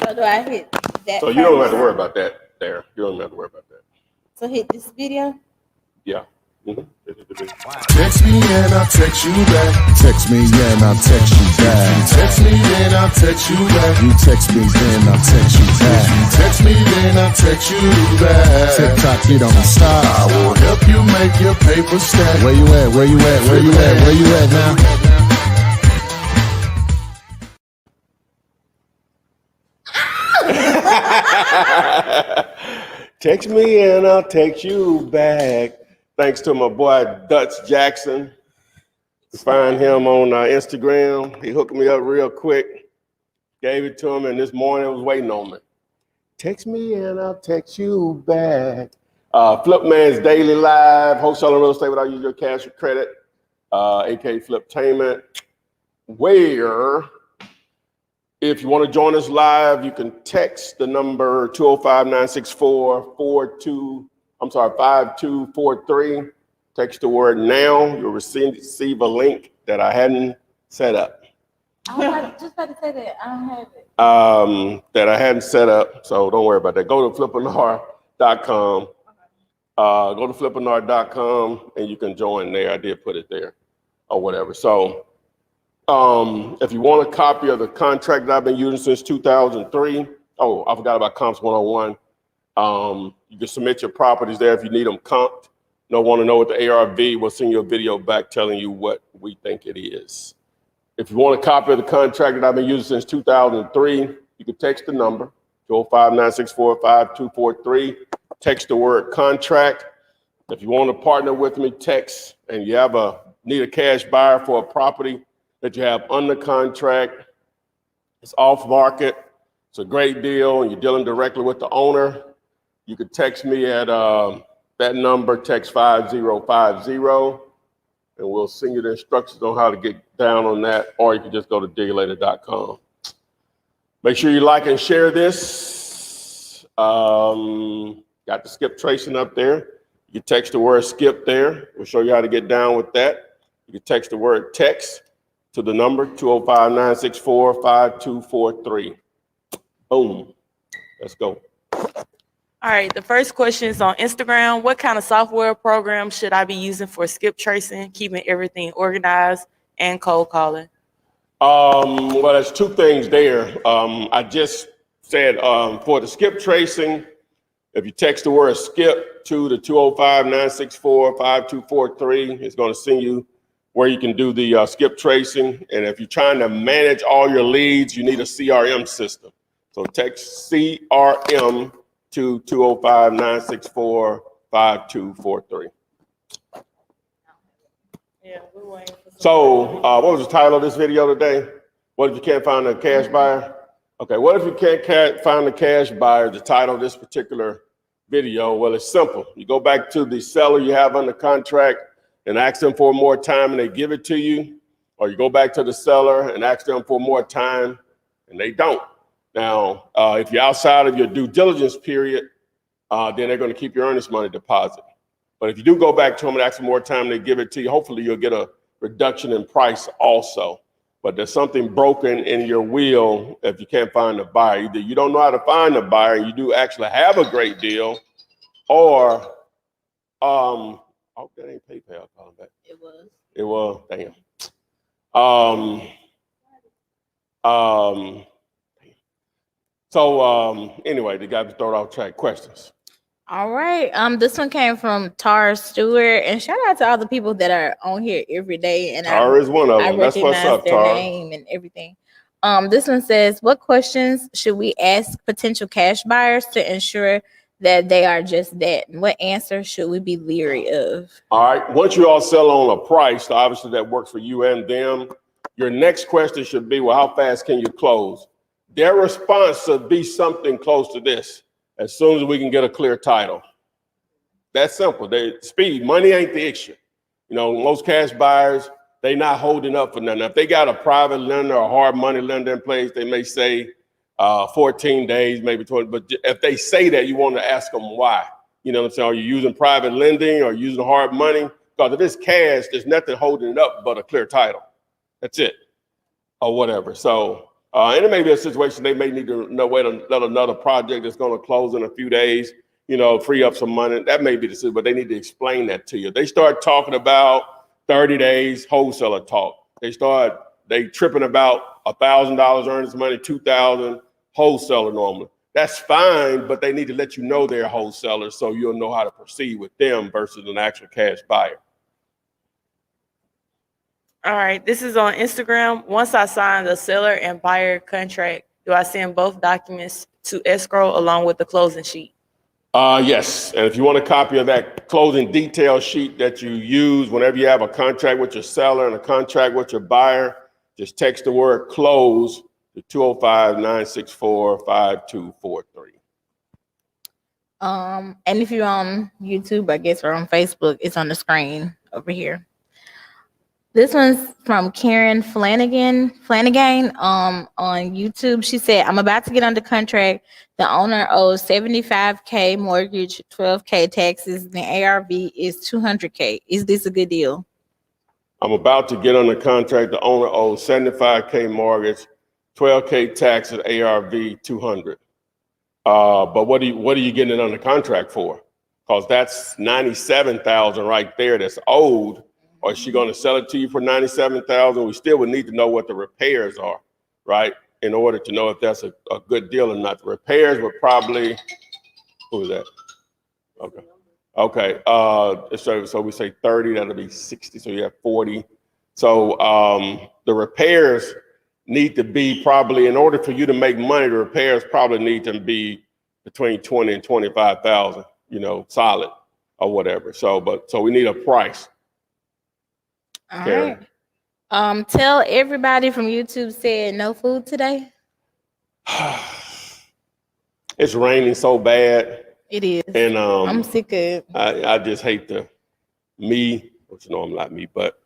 So do I hit that? So you don't have to worry about that there. You don't have to worry about that. So hit this video? Yeah. Text me and I'll text you back. Text me and I'll text you back. Text me then I'll text you back. You text me then I'll text you back. Text me then I'll text you back. TikTok, you don't stop. I will help you make your paper stack. Where you at? Where you at? Where you at? Where you at now? Text me and I'll text you back. Thanks to my boy Dutch Jackson. You find him on Instagram. He hooked me up real quick. Gave it to him, and this morning was waiting on me. Text me and I'll text you back. Flipman's Daily Live, wholesaling real estate without using your cash or credit, aka Fliptainment, where if you want to join us live, you can text the number 205-964-5243. Text the word now. You'll receive a link that I hadn't set up. I was just about to say that. I don't have it. That I hadn't set up, so don't worry about that. Go to flipanar.com. Go to flipanar.com and you can join there. I did put it there or whatever. So if you want a copy of the contract that I've been using since 2003, oh, I forgot about Comps 101. You can submit your properties there if you need them comped. Want to know what the ARV, we'll send you a video back telling you what we think it is. If you want a copy of the contract that I've been using since 2003, you can text the number 205-964-5243. Text the word contract. If you want to partner with me, text, and you need a cash buyer for a property that you have under contract. It's off market. It's a great deal, and you're dealing directly with the owner. You can text me at that number, text 5050, and we'll send you the instructions on how to get down on that, or you can just go to diglater.com. Make sure you like and share this. Got the skip tracing up there. You can text the word skip there. We'll show you how to get down with that. You can text the word text to the number 205-964-5243. Boom. Let's go. All right, the first question is on Instagram. What kind of software program should I be using for skip tracing, keeping everything organized, and cold calling? Well, there's two things there. I just said for the skip tracing, if you text the word skip to the 205-964-5243, it's going to send you where you can do the skip tracing. And if you're trying to manage all your leads, you need a CRM system. So text CRM to 205-964-5243. Yeah, we're waiting for So what was the title of this video today? What if you can't find a cash buyer? Okay, what if you can't find a cash buyer? The title of this particular video, well, it's simple. You go back to the seller you have under contract and ask them for more time and they give it to you, or you go back to the seller and ask them for more time and they don't. Now, if you're outside of your due diligence period, then they're going to keep your earnest money deposit. But if you do go back to them and ask for more time, they give it to you, hopefully you'll get a reduction in price also. But there's something broken in your wheel if you can't find a buyer. Either you don't know how to find a buyer and you do actually have a great deal, or, oh, that ain't PayPal calling back. It was. It was, damn. Anyway, the guy was thrown off track. Questions? All right. This one came from Tara Stewart, and shout out to all the people that are on here every day. And Tara is one of them. That's what's up, their Tara. Name and everything. This one says, what questions should we ask potential cash buyers to ensure that they are just that? And what answers should we be leery of? All right. Once you all sell on a price, obviously that works for you and them. Your next question should be, well, how fast can you close? Their response should be something close to this: as soon as we can get a clear title. That's simple. Speed, money ain't the issue. Most cash buyers, they not holding up for nothing. If they got a private lender or a hard money lender in place, they may say 14 days, maybe 20. But if they say that, you want to ask them why. You know what I'm saying? Are you using private lending or using hard money? Because if it's cash, there's nothing holding it up but a clear title. That's it, or whatever. So And it may be a situation they may need to know, wait, let another project that's going to close in a few days, free up some money. That may be the situation, but they need to explain that to you. They start talking about 30 days wholesaler talk. They tripping about $1,000 earnest money, $2,000 wholesaler normally. That's fine, but they need to let you know they're wholesalers so you'll know how to proceed with them versus an actual cash buyer. All right, this is on Instagram. Once I sign the seller and buyer contract, do I send both documents to escrow along with the closing sheet? Yes, and if you want a copy of that closing detail sheet that you use whenever you have a contract with your seller and a contract with your buyer, just text the word close to 205-964-5243. And if you're on YouTube, I guess, or on Facebook, it's on the screen over here. This one's from Karen Flanagan on YouTube. She said, I'm about to get under contract. The owner owes $75K mortgage, $12K taxes. The ARV is $200K. Is this a good deal? I'm about to get under contract. The owner owes $75K mortgage, $12K taxes, ARV $200. But what are you getting it under contract for? Because that's $97,000 right there that's owed. Or is she going to sell it to you for $97,000? We still would need to know what the repairs are, right? In order to know if that's a good deal or not. The repairs would probably, who is that? Okay. So we say 30, that'll be 60. So you have 40. So the repairs need to be probably, in order for you to make money, the repairs probably need to be between 20 and 25,000, solid or whatever. So we need a price. All right. Tell everybody from YouTube said no food today. It's raining so bad. It is. And I'm sick of it. I just hate which I'm not me, but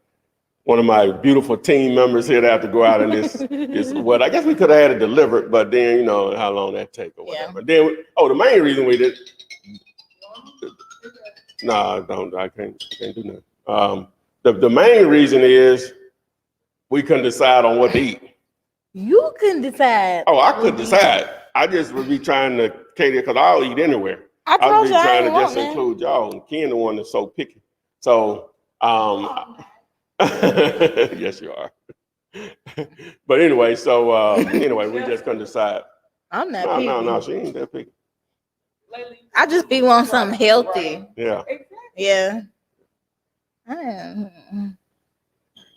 one of my beautiful team members here to have to go out in this what I guess we could have had it delivered, but then how long that take or whatever. Yeah. Then the main reason we did I can't do that. The main reason is we couldn't decide on what to eat. You couldn't decide. Oh, I couldn't decide. I just would be trying to cater because I'll eat anywhere. I told you trying to just include y'all. And Ken, the one that's so picky. So, yes, you are. But anyway, we just couldn't decide. I'm not picky. No, she ain't that picky. I just be wanting something healthy. Yeah. Yeah.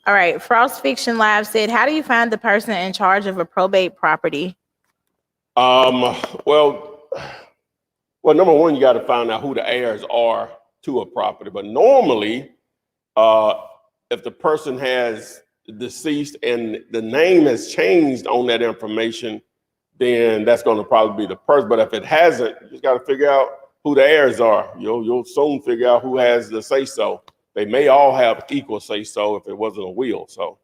All right. Frost Fiction Live said, how do you find the person in charge of a probate property? Well, number one, you got to find out who the heirs are to a property. But normally, if the person has deceased and the name has changed on that information, then that's going to probably be the person. But if it hasn't, you just got to figure out who the heirs are. You'll soon figure out who has the say-so. They may all have equal say-so if it wasn't a will. So.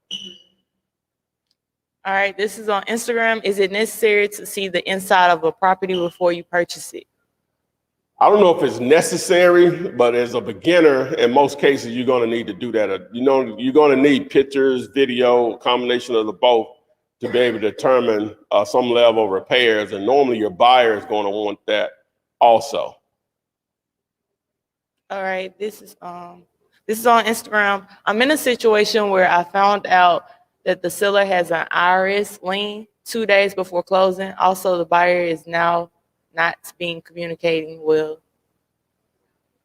All right, this is on Instagram. Is it necessary to see the inside of a property before you purchase it? I don't know if it's necessary, but as a beginner, in most cases, you're going to need to do that. You're going to need pictures, video, combination of the both to be able to determine some level of repairs. And normally your buyer is going to want that also. All right, this is on Instagram. I'm in a situation where I found out that the seller has an IRS lien 2 days before closing. Also, the buyer is now not communicating well.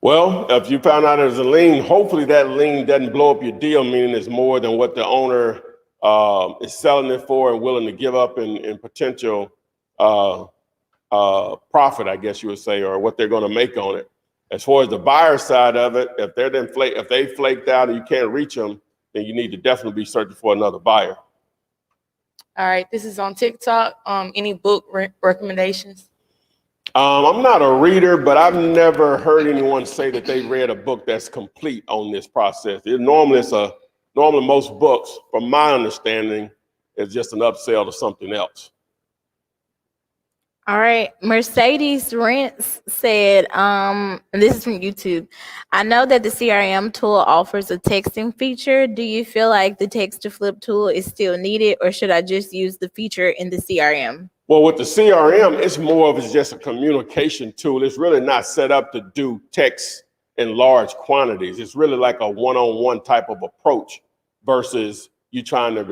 Well, if you found out there's a lien, hopefully that lien doesn't blow up your deal, meaning it's more than what the owner is selling it for and willing to give up in potential profit, I guess you would say, or what they're going to make on it. As far as the buyer side of it, if they flaked out and you can't reach them, then you need to definitely be searching for another buyer. All right, this is on TikTok. Any book recommendations? I'm not a reader, but I've never heard anyone say that they read a book that's complete on this process. Normally most books, from my understanding, is just an upsell to something else. All right. Mercedes Rents said, and this is from YouTube. I know that the CRM tool offers a texting feature. Do you feel like the text to flip tool is still needed, or should I just use the feature in the CRM? Well, with the CRM, it's more of just a communication tool. It's really not set up to do text in large quantities. It's really like a one-on-one type of approach versus you trying to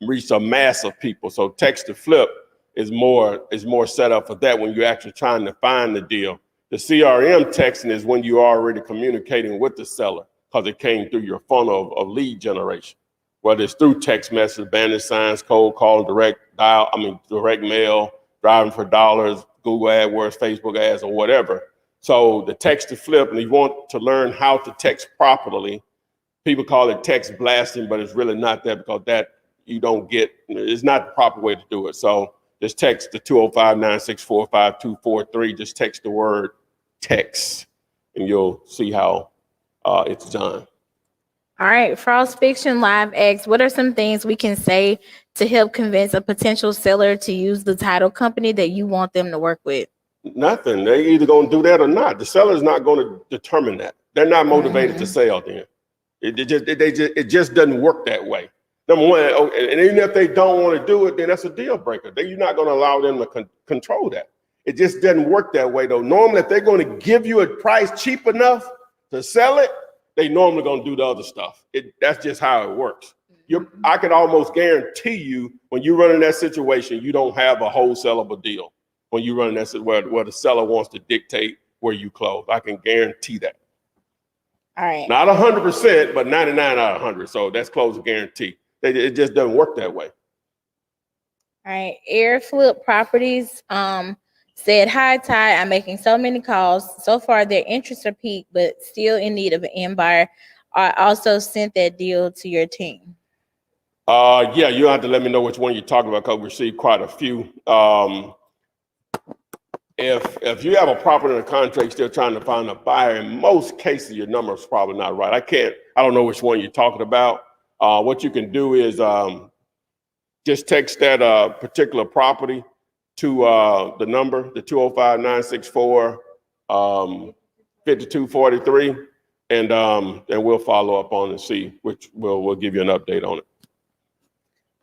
reach a mass of people. So text to flip is more set up for that when you're actually trying to find the deal. The CRM texting is when you're already communicating with the seller because it came through your funnel of lead generation, whether it's through text message, bandit signs, cold call, direct mail, driving for dollars, Google AdWords, Facebook ads, or whatever. So the text to flip, and you want to learn how to text properly. People call it text blasting, but it's really not that, because that you don't get, it's not the proper way to do it. So just text the 205-964-5243. Just text the word text, and you'll see how it's done. All right. Frost Fiction Live asks, what are some things we can say to help convince a potential seller to use the title company that you want them to work with? Nothing. They're either going to do that or not. The seller's not going to determine that. They're not motivated to sell then. It just doesn't work that way. Number one, and even if they don't want to do it, then that's a deal breaker. Then you're not going to allow them to control that. It just doesn't work that way, though. Normally, if they're going to give you a price cheap enough to sell it, they normally going to do the other stuff. That's just how it works. I can almost guarantee you when you run in that situation, you don't have a wholesalable deal. When you run in that where the seller wants to dictate where you close, I can guarantee that. All right. Not 100%, but 99 out of 100. So that's close to guarantee. It just doesn't work that way. All right. Airflip Properties said, hi, Ty. I'm making so many calls. So far, their interests are peaked, but still in need of an end buyer. I also sent that deal to your team. Yeah, you have to let me know which one you're talking about, because we received quite a few. If you have a property in a contract, still trying to find a buyer, in most cases, your number is probably not right. I don't know which one you're talking about. What you can do is just text that particular property to the number, the 205-964-5243, and we'll follow up on and see which we'll give you an update on it.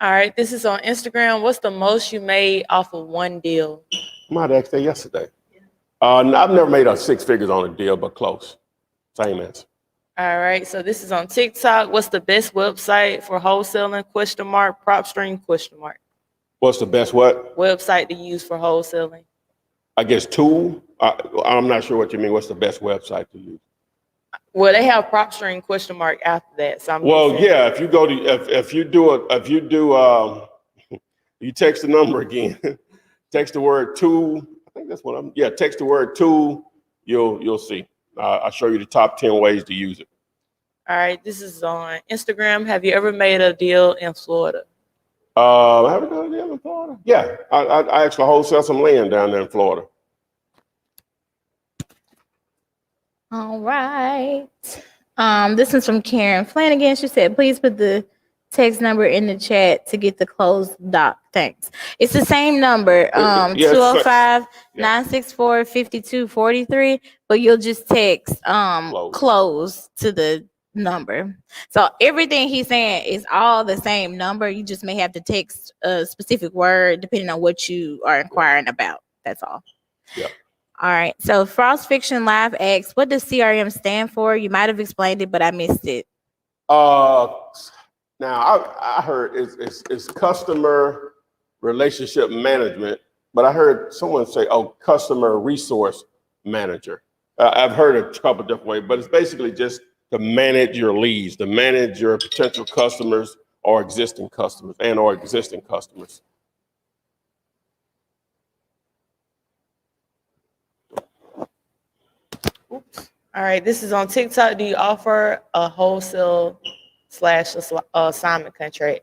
All right, this is on Instagram. What's the most you made off of one deal? I might ask that yesterday. I've never made six figures on a deal, but close. Same answer. All right, so this is on TikTok. What's the best website for wholesaling? ? PropStream ? What's the best what? Website to use for wholesaling? I guess tool. I'm not sure what you mean. What's the best website to use? Well, they have PropStream ? After that. So yeah, if you go to you text the number again, text the word tool. I think that's what text the word tool. You'll see. I'll show you the top 10 ways to use it. All right, this is on Instagram. Have you ever made a deal in Florida? Have you done a deal in Florida? Yeah, I actually wholesale some land down there in Florida. All right. This is from Karen Flanagan. She said, please put the text number in the chat to get the closed doc. Thanks. It's the same number, 205-964-5243, but you'll just text close to the number. So everything he's saying is all the same number. You just may have to text a specific word depending on what you are inquiring about. That's all. Yeah. All right. So Frost Fiction Live asks, what does CRM stand for? You might have explained it, but I missed it. Now I heard it's customer relationship management, but I heard someone say, customer resource manager. I've heard it a couple different ways, but it's basically just to manage your leads, to manage your potential customers or existing customers. Oops. All right, this is on TikTok. Do you offer a wholesale / assignment contract?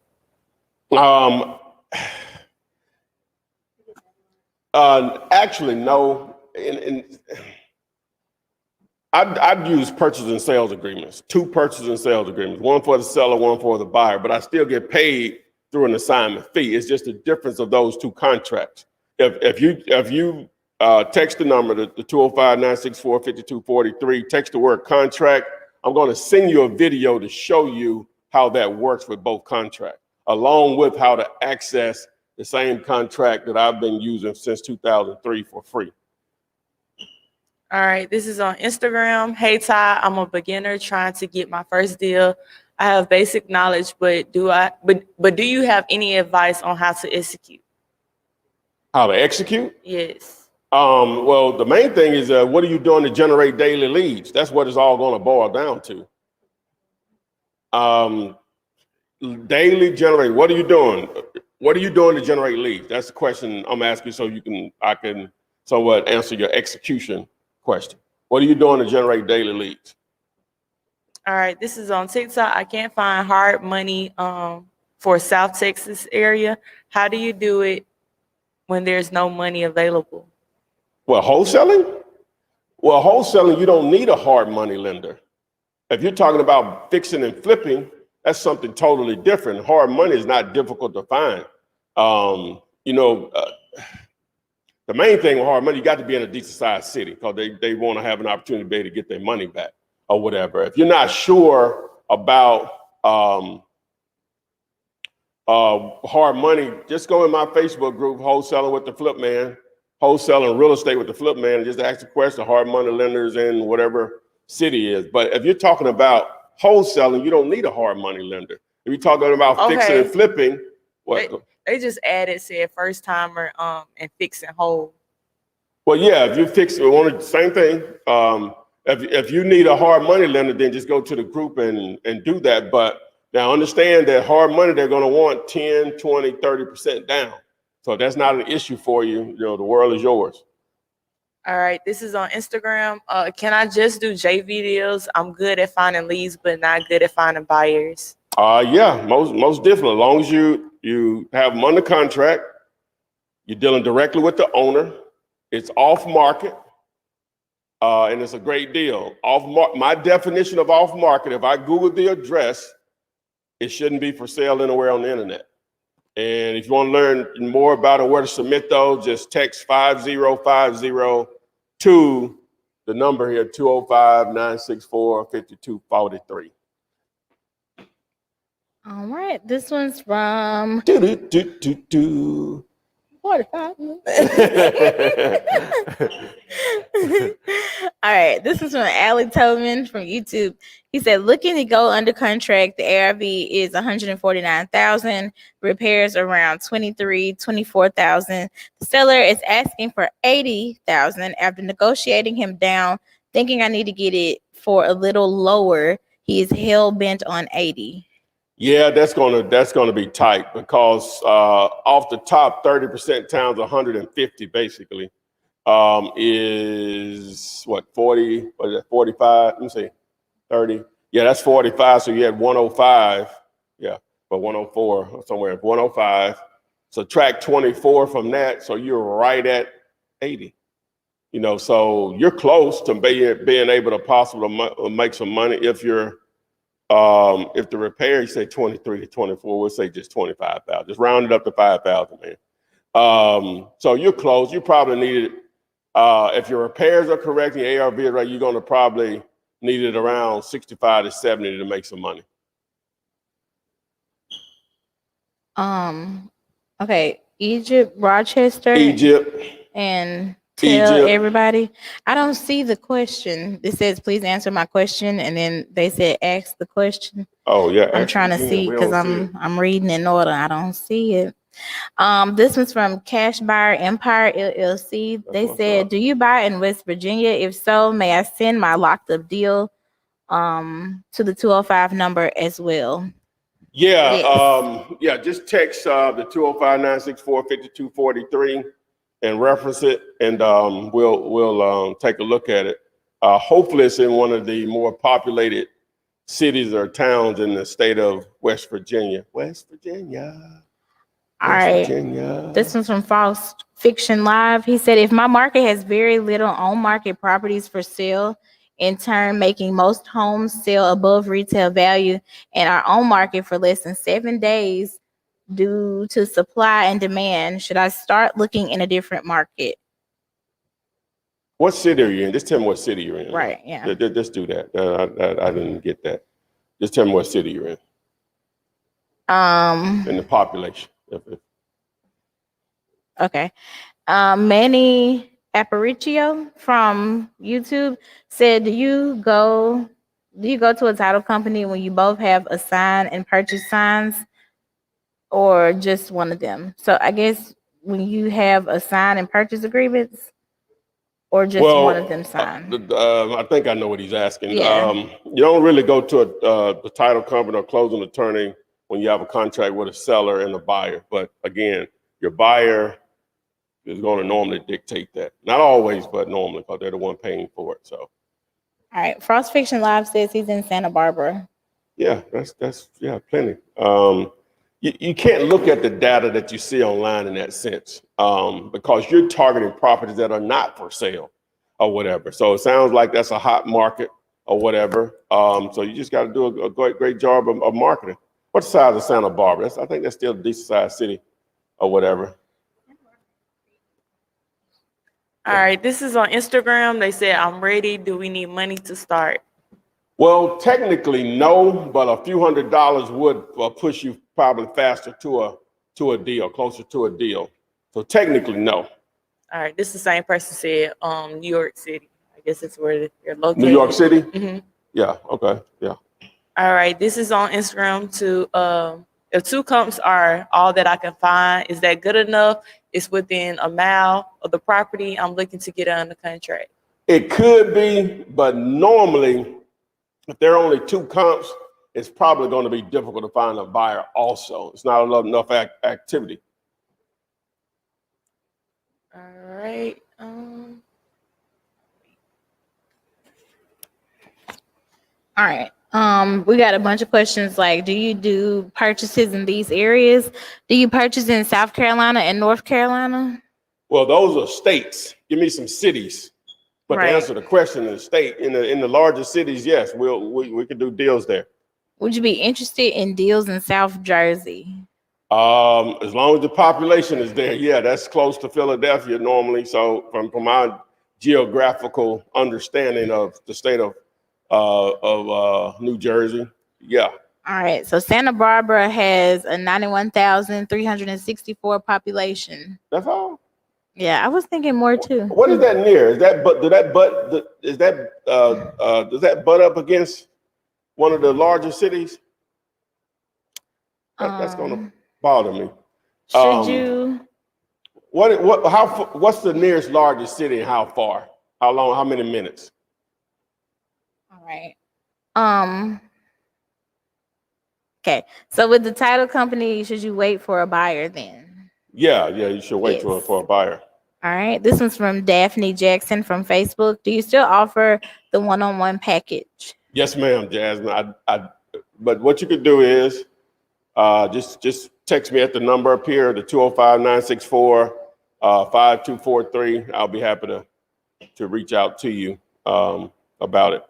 Actually, no. I'd use purchase and sales agreements, 2 purchase and sales agreements, one for the seller, one for the buyer, but I still get paid through an assignment fee. It's just the difference of those 2 contracts. if you text the number, the 205-964-5243, text the word contract, I'm going to send you a video to show you how that works with both contracts, along with how to access the same contract that I've been using since 2003 for free. All right, this is on Instagram. Hey Ty, I'm a beginner trying to get my first deal. I have basic knowledge, but do you have any advice on how to execute? How to execute? Yes. Well, the main thing is what are you doing to generate daily leads? That's what it's all going to boil down to. Daily generate. What are you doing? What are you doing to generate leads? That's the question I'm asking, so I can somewhat answer your execution question. What are you doing to generate daily leads? All right, this is on TikTok. I can't find hard money for South Texas area. How do you do it when there's no money available? Well, wholesaling? Well, wholesaling, you don't need a hard money lender. If you're talking about fixing and flipping, that's something totally different. Hard money is not difficult to find. The main thing with hard money, you got to be in a decent sized city because they want to have an opportunity to be able to get their money back or whatever. If you're not sure about hard money, just go in my Facebook group, Wholesaling with the Flip Man, Wholesaling Real Estate with the Flip Man, and just ask the question, hard money lenders in whatever city is. But if you're talking about wholesaling, you don't need a hard money lender. If you're talking about fixing and flipping, what? They just added, said first timer and fixing whole. Well, yeah, if you fix it, same thing. If you need a hard money lender, then just go to the group and do that. But now understand that hard money, they're going to want 10, 20, 30% down. So if that's not an issue for you, the world is yours. All right, this is on Instagram. Can I just do JV deals? I'm good at finding leads, but not good at finding buyers. Yeah, most definitely. As long as you have them under contract, you're dealing directly with the owner, it's off market, and it's a great deal. My definition of off market, if I Google the address, it shouldn't be for sale anywhere on the internet. And if you want to learn more about it, where to submit those, just text 5050 to the number here, 205-964-5243. All right, this one's from 45 minutes. All right, this is from Alec Tobin from YouTube. He said, looking to go under contract, the ARV is 149,000, repairs around 24,000. The seller is asking for 80,000. After negotiating him down, thinking I need to get it for a little lower, he is hell bent on 80. Yeah, that's gonna be tight because off the top, 30% times 150 basically is what, 40? What is that, 45? Let me see, 30. Yeah, that's 45. So you had 105. Yeah, but 104 somewhere. 105. Subtract 24 from that, so you're right at 80. So you're close to being able to possibly make some money if the repair, you say 23 to 24, we'll say just 25,000. Just round it up to 5,000, man. So you're close. You probably need it. If your repairs are correct and your ARV is right, you're going to probably need it around 65 to 70 to make some money. Okay, Egypt, Rochester. Egypt. And tell everybody. I don't see the question. It says, please answer my question. And then they said, ask the question. Oh, yeah. I'm trying to see because I'm reading in order. I don't see it. This one's from Cash Buyer Empire LLC. They said, do you buy in West Virginia? If so, may I send my locked up deal to the 205 number as well? Yeah. Yes. Just text the 205-964-5243 and reference it, and we'll take a look at it. Hopefully it's in one of the more populated cities or towns in the state of West Virginia. West Virginia. All right. This one's from False Fiction Live. He said, if my market has very little on-market properties for sale, in turn making most homes sell above retail value and are on market for less than 7 days, due to supply and demand? Should I start looking in a different market? What city are you in? Just tell me what city you're in. Right, yeah. Just do that. I didn't get that. Just tell me what city you're in and the population. Okay. Manny Aparicio from YouTube said, do you go to a title company when you both have a sign and purchase signs, or just one of them? So I guess when you have a sign and purchase agreements, or just one of them signed. I think I know what he's asking. Yeah. You don't really go to the title company or closing attorney when you have a contract with a seller and a buyer. But again, your buyer is going to normally dictate that. Not always, but normally, because they're the one paying for it. So. All right. Frost Fiction Live says he's in Santa Barbara. Yeah, that's plenty. You can't look at the data that you see online in that sense, because you're targeting properties that are not for sale or whatever. So it sounds like that's a hot market or whatever. So you just got to do a great job of marketing. What's the size of Santa Barbara? I think that's still a decent sized city or whatever. All right, this is on Instagram. They said, I'm ready. Do we need money to start? Well, technically, no, but a few $100s would push you probably faster to a deal, closer to a deal. So technically, no. All right, this is the same person said, New York City. I guess it's where you're located. New York City? Mm-hmm. Yeah, okay, yeah. All right, this is on Instagram too. If 2 comps are all that I can find, is that good enough? It's within a mile of the property. I'm looking to get it under contract. It could be, but normally, if there are only 2 comps, it's probably going to be difficult to find a buyer also. It's not enough activity. All right. All right. We got a bunch of questions like, do you do purchases in these areas? Do you purchase in South Carolina and North Carolina? Well, those are states. Give me some cities. But Right. to answer the question, in the state, in the larger cities, yes, we could do deals there. Would you be interested in deals in South Jersey? As long as the population is there, yeah, that's close to Philadelphia normally. So from my geographical understanding of the state of New Jersey, yeah. All right. So Santa Barbara has a 91,364 population. That's all. Yeah, I was thinking more too. What is that near? Is that does that butt up against one of the larger cities? That's gonna bother me. Should you? What's the nearest largest city and how far? How long? How many minutes? All right. Okay. So with the title company, should you wait for a buyer then? Yeah, you should wait for a buyer. All right. This one's from Daphne Jackson from Facebook. Do you still offer the one-on-one package? Yes, ma'am, Jasmine. But what you could do is just text me at the number up here, the 205-964-5243. I'll be happy to reach out to you about it.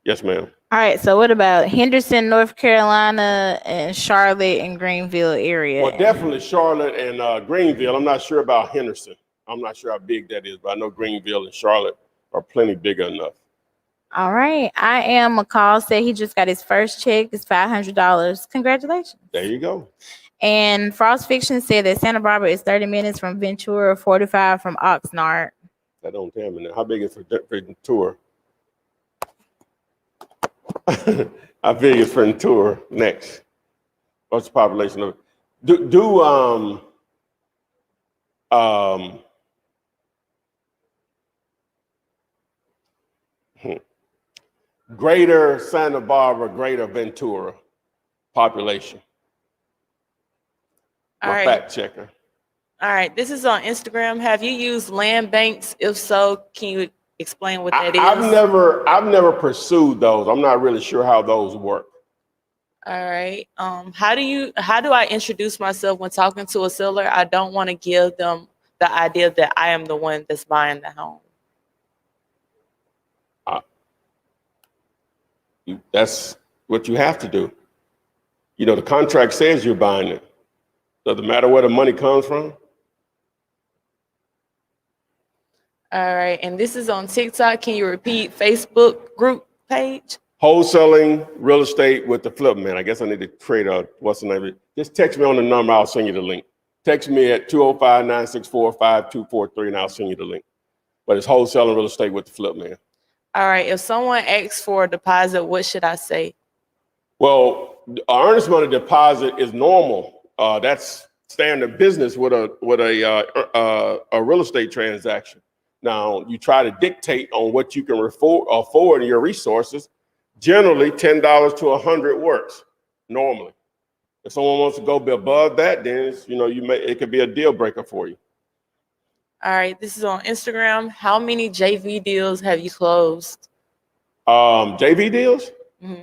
Yes, ma'am. All right. So what about Henderson, North Carolina, and Charlotte and Greenville area? Well, definitely Charlotte and Greenville. I'm not sure about Henderson. I'm not sure how big that is, but I know Greenville and Charlotte are plenty big enough. All right. I am McCall said he just got his first check. It's $500. Congratulations. There you go. And Frost Fiction said that Santa Barbara is 30 minutes from Ventura, 45 from Oxnard. That don't tell me that. How big is Ventura? How big is Ventura next? What's the population of it? Greater Santa Barbara, Greater Ventura population. My fact checker. All right, this is on Instagram. Have you used land banks? If so, can you explain what that is? I've never pursued those. I'm not really sure how those work. All right. How do I introduce myself when talking to a seller? I don't want to give them the idea that I am the one that's buying the home. That's what you have to do. You know, the contract says you're buying it. Does it matter where the money comes from? All right, and this is on TikTok. Can you repeat Facebook group page? Wholesaling real estate with the Fliptainment. I guess I need to create a, what's the name of it? Just text me on the number. I'll send you the link. Text me at 205-964-5243 and I'll send you the link. But it's wholesaling real estate with the Fliptainment. All right, if someone asks for a deposit, what should I say? Well, earnest money deposit is normal. That's standard business with a real estate transaction. Now, you try to dictate on what you can afford in your resources. Generally, $10 to 100 works normally. If someone wants to go above that, then it's, it could be a deal breaker for you. All right, this is on Instagram. How many JV deals have you closed? JV deals?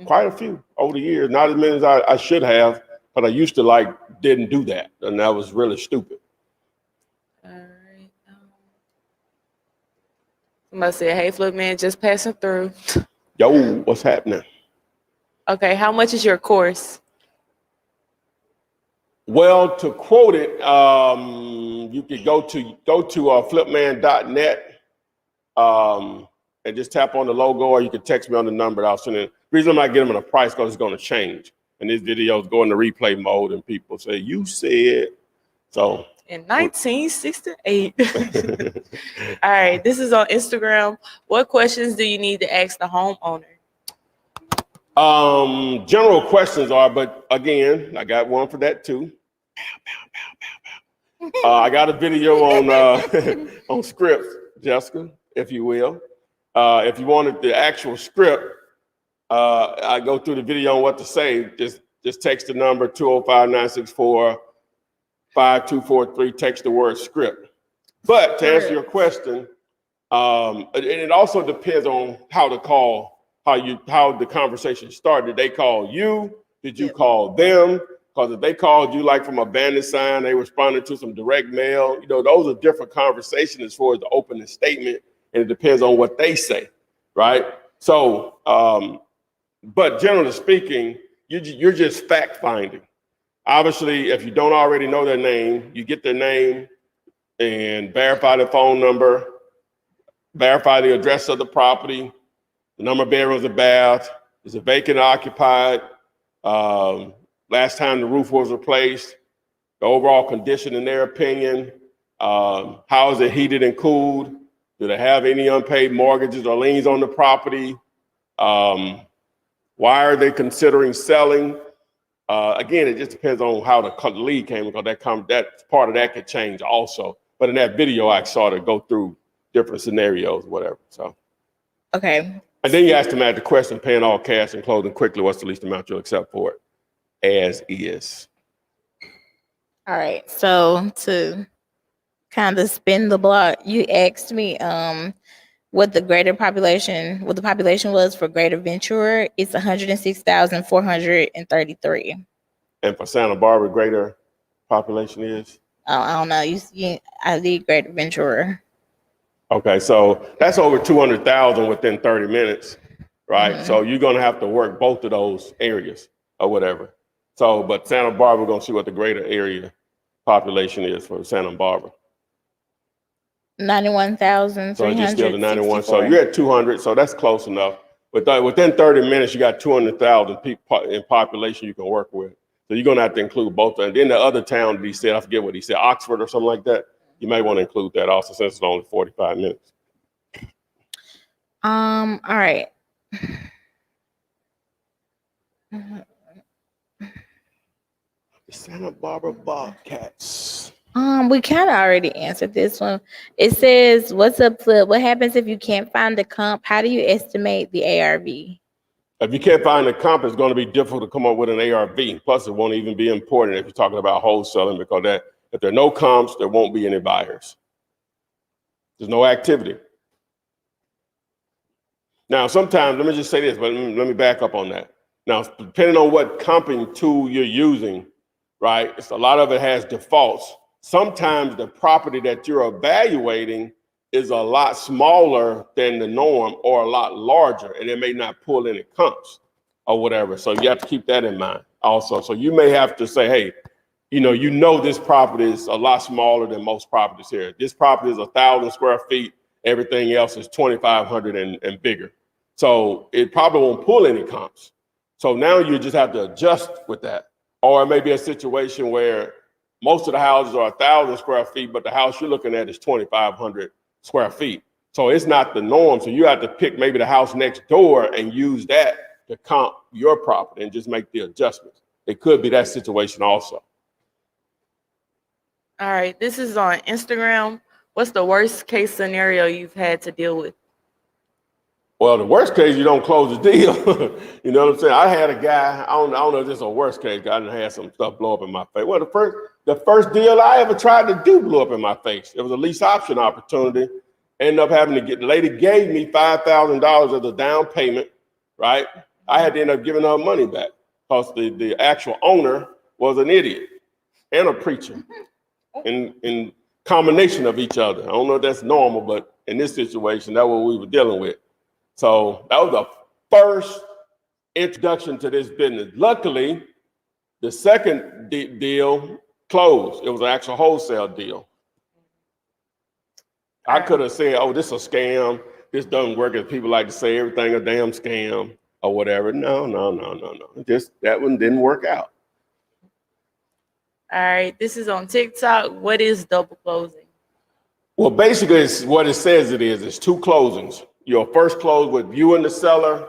Quite a few over the years. Not as many as I should have, but I used to didn't do that. And that was really stupid. All right. Somebody said, hey, Flip Man, just passing through. Yo, what's happening? Okay, how much is your course? Well, to quote it, you could go to flipman.net and just tap on the logo, or you can text me on the number. I'll send it. The reason I'm not giving them a price because it's going to change. And this videos go into replay mode and people say, you said. So in 1968. All right, this is on Instagram. What questions do you need to ask the homeowner? General questions are, but again, I got one for that too. I got a video on on scripts, Jessica, if you will. If you wanted the actual script, I go through the video on what to say. Just text the number 205-964-5243. Text the word script. But to answer your question, and it also depends on how the call, how the conversation started. Did they call you? Did you call them? Because if they called you like from a bandit sign, they responded to some direct mail. Those are different conversations as far as the opening statement, and it depends on what they say, right? So, but generally speaking, you're just fact finding. Obviously, if you don't already know their name, you get their name and verify the phone number, verify the address of the property, the number of bedrooms or bath, is it vacant or occupied, last time the roof was replaced, the overall condition in their opinion, how is it heated and cooled, do they have any unpaid mortgages or liens on the property, why are they considering selling? Again, it just depends on how the lead came, because that part of that could change also. But in that video, I sort of go through different scenarios, whatever. So, Okay. And then you ask them at the question, paying all cash and closing quickly, what's the least amount you'll accept for it? As is. All right. So to kind of spin the block, you asked me what the population was for Greater Ventura. It's 106,433. And for Santa Barbara, greater population is? I don't know. I lead Greater Ventura. Okay, so that's over 200,000 within 30 minutes, right? So you're gonna have to work both of those areas or whatever. So, but Santa Barbara, we're gonna see what the greater area population is for Santa Barbara. 91,364. So it's just still the 91. So you're at 200, so that's close enough. But within 30 minutes, you got 200,000 people in population you can work with. So you're gonna have to include both of them. Then the other town that he said, I forget what he said, Oxford or something like that. You may want to include that also, since it's only 45 minutes. All right. Santa Barbara Bobcats. We kind of already answered this one. It says, what's up, Flip? What happens if you can't find the comp? How do you estimate the ARV? If you can't find the comp, it's going to be difficult to come up with an ARV. Plus, it won't even be important if you're talking about wholesaling, because if there are no comps, there won't be any buyers. There's no activity. Now, sometimes, let me just say this, but let me back up on that. Now, depending on what comping tool you're using, right, a lot of it has defaults. Sometimes the property that you're evaluating is a lot smaller than the norm or a lot larger, and it may not pull any comps or whatever. So you have to keep that in mind also. So you may have to say, hey, you know this property is a lot smaller than most properties here. This property is 1,000 square feet. Everything else is 2,500 and bigger. So it probably won't pull any comps. So now you just have to adjust with that. Or it may be a situation where most of the houses are 1,000 square feet, but the house you're looking at is 2,500 square feet. So it's not the norm. So you have to pick maybe the house next door and use that to comp your property and just make the adjustments. It could be that situation also. All right, this is on Instagram. What's the worst case scenario you've had to deal with? Well, the worst case, you don't close the deal. You know what I'm saying? I had a guy, I don't know if this is a worst case, I done had some stuff blow up in my face. Well, the first deal I ever tried to do blew up in my face. It was a lease option opportunity. Ended up having to the lady gave me $5,000 as a down payment, right? I had to end up giving her money back because the actual owner was an idiot and a preacher in combination of each other. I don't know if that's normal, but in this situation, that's what we were dealing with. So that was the first introduction to this business. Luckily, the second deal closed. It was an actual wholesale deal. I could have said, oh, this is a scam. This doesn't work, as people like to say, everything a damn scam or whatever. No. Just that one didn't work out. All right, this is on TikTok. What is double closing? Well, basically, it's what it says it is. It's two closings. You'll first close with you and the seller,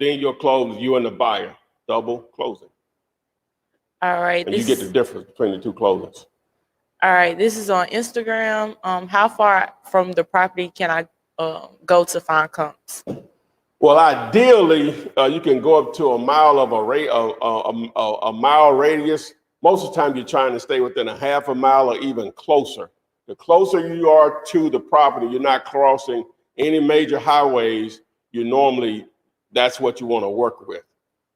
then you'll close with you and the buyer. Double closing. All right. And you get the difference between the two closings. All right, this is on Instagram. How far from the property can I go to find comps? Well, ideally, you can go up to a mile of a mile radius. Most of the time, you're trying to stay within a half a mile or even closer. The closer you are to the property, you're not crossing any major highways. That's what you want to work with.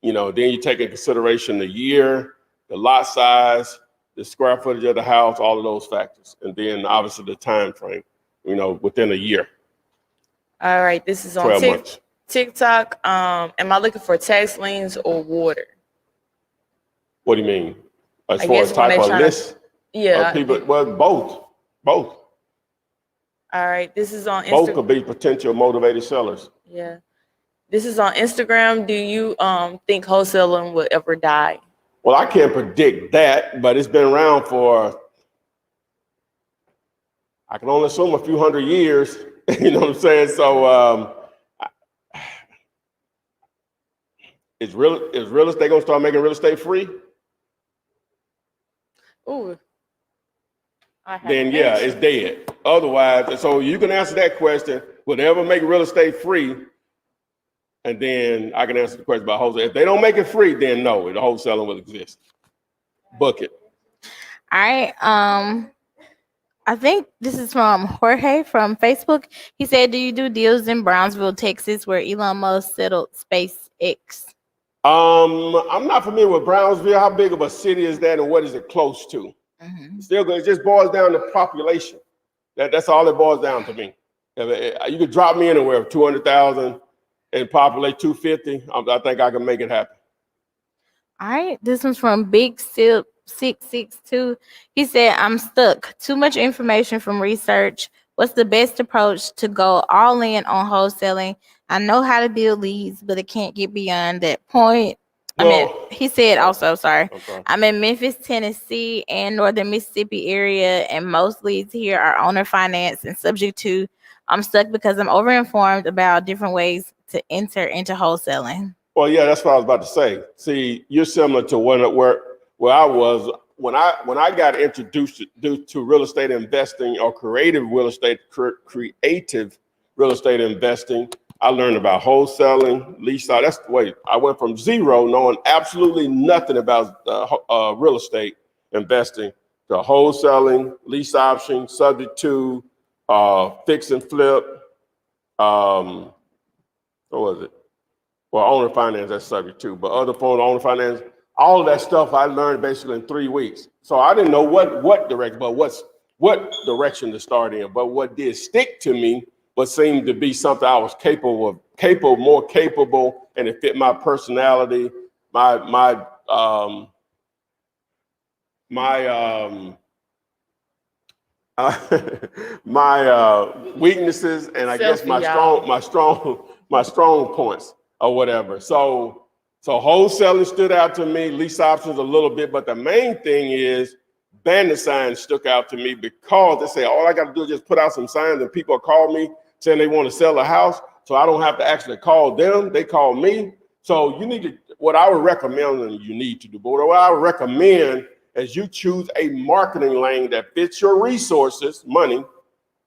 Then you take into consideration the year, the lot size, the square footage of the house, all of those factors. And then obviously the time frame, within a year. All right, this is on 12 months. TikTok. Am I looking for tax liens or water? What do you mean? As I far guess as type of list? Yeah. People, well, both. All right, this is on Instagram. Both could be potential motivated sellers. Yeah. This is on Instagram. Do you think wholesaling will ever die? Well, I can't predict that, but it's been around for, I can only assume, a few hundred years. You know what I'm saying? So is real estate gonna start making real estate free? Ooh. Then yeah, it's dead. Otherwise, so you can answer that question, will they ever make real estate free? And then I can answer the question about wholesale. If they don't make it free, then no, the wholesaling will exist. Book it. All right. I think this is from Jorge from Facebook. He said, do you do deals in Brownsville, Texas, where Elon Musk settled SpaceX? I'm not familiar with Brownsville. How big of a city is that and what is it close to? Still good. It just boils down to population. That's all it boils down to me. You could drop me anywhere of 200,000 and populate 250. I think I can make it happen. All right. This one's from Big Sip 662. He said, I'm stuck. Too much information from research. What's the best approach to go all in on wholesaling? I know how to deal leads, but I can't get beyond that point. He said also, sorry. Okay. I'm in Memphis, Tennessee, and northern Mississippi area, and most leads here are owner finance and subject to. I'm stuck because I'm overinformed about different ways to enter into wholesaling. Well, yeah, that's what I was about to say. See, you're similar to where I was when I got introduced to real estate investing or creative real estate investing. I learned about wholesaling, lease out. That's the way I went from zero, knowing absolutely nothing about real estate investing, to wholesaling, lease option, subject to, fix and flip. What was it? Well, owner finance, that's subject to, but other forms of owner finance, all of that stuff I learned basically in 3 weeks. So I didn't know what direction, but what direction to start in. But what did stick to me, what seemed to be something I was more capable, and it fit my personality, my my my weaknesses and I guess my strong points or whatever. So wholesaling stood out to me, lease options a little bit, but the main thing is bandit signs stuck out to me because they say all I got to do is just put out some signs and people call me saying they want to sell a house, so I don't have to actually call them, they call me. So you need to, what I would recommend, and you need to do, but what I would recommend is you choose a marketing lane that fits your resources, money,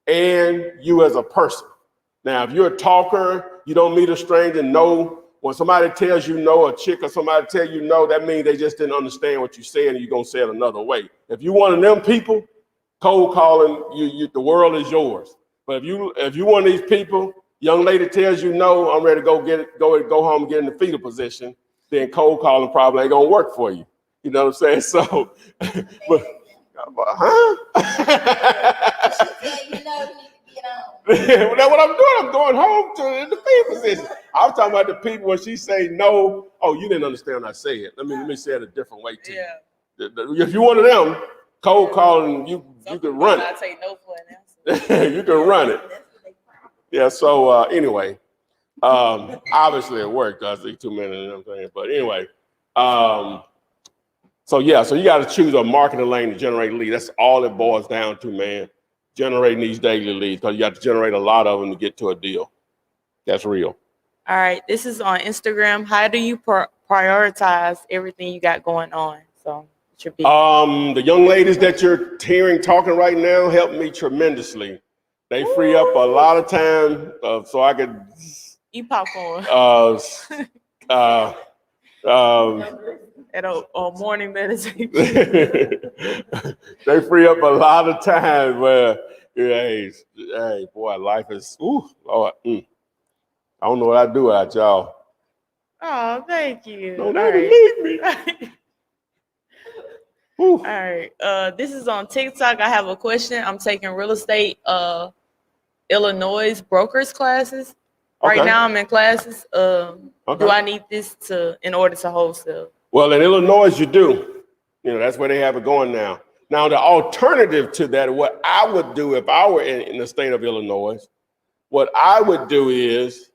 and you as a person. Now, if you're a talker, you don't meet a stranger, no. When somebody tells you no, a chick or somebody tell you no, that means they just didn't understand what you said and you're gonna say it another way. If you one of them people, cold calling, the world is yours. But if you one of these people, young lady tells you no, I'm ready to go home and get in the fetal position, then cold calling probably ain't gonna work for you. You know what I'm saying? So, but, huh? That's what I'm doing. I'm going home to the fetal position. I'm talking about the people when she say no. Oh, you didn't understand what I said. Let me say it a different way too. Yeah. If you one of them, cold calling, you can run it. I take no for an answer. You can run it. Yeah. So anyway, obviously it worked. I see 2 minutes. You know what I'm saying? But anyway, so you got to choose a marketing lane to generate leads. That's all it boils down to, man. Generating these daily leads, because you have to generate a lot of them to get to a deal. That's real. All right, this is on Instagram. How do you prioritize everything you got going on? So it should be. The young ladies that you're hearing talking right now help me tremendously. They free up a lot of time so I could eat popcorn. At a morning meditation. They free up a lot of time where, hey, boy, life is, Lord, I don't know what I'd do without y'all. Oh, thank you. Don't ever leave me. All right. This is on TikTok. I have a question. I'm taking real estate Illinois brokers classes. Okay. Right now I'm in classes. Do I need this in order to wholesale? Well, in Illinois, you do. You know, that's where they have it going now. Now, the alternative to that, what I would do if I were in the state of Illinois, what I would do is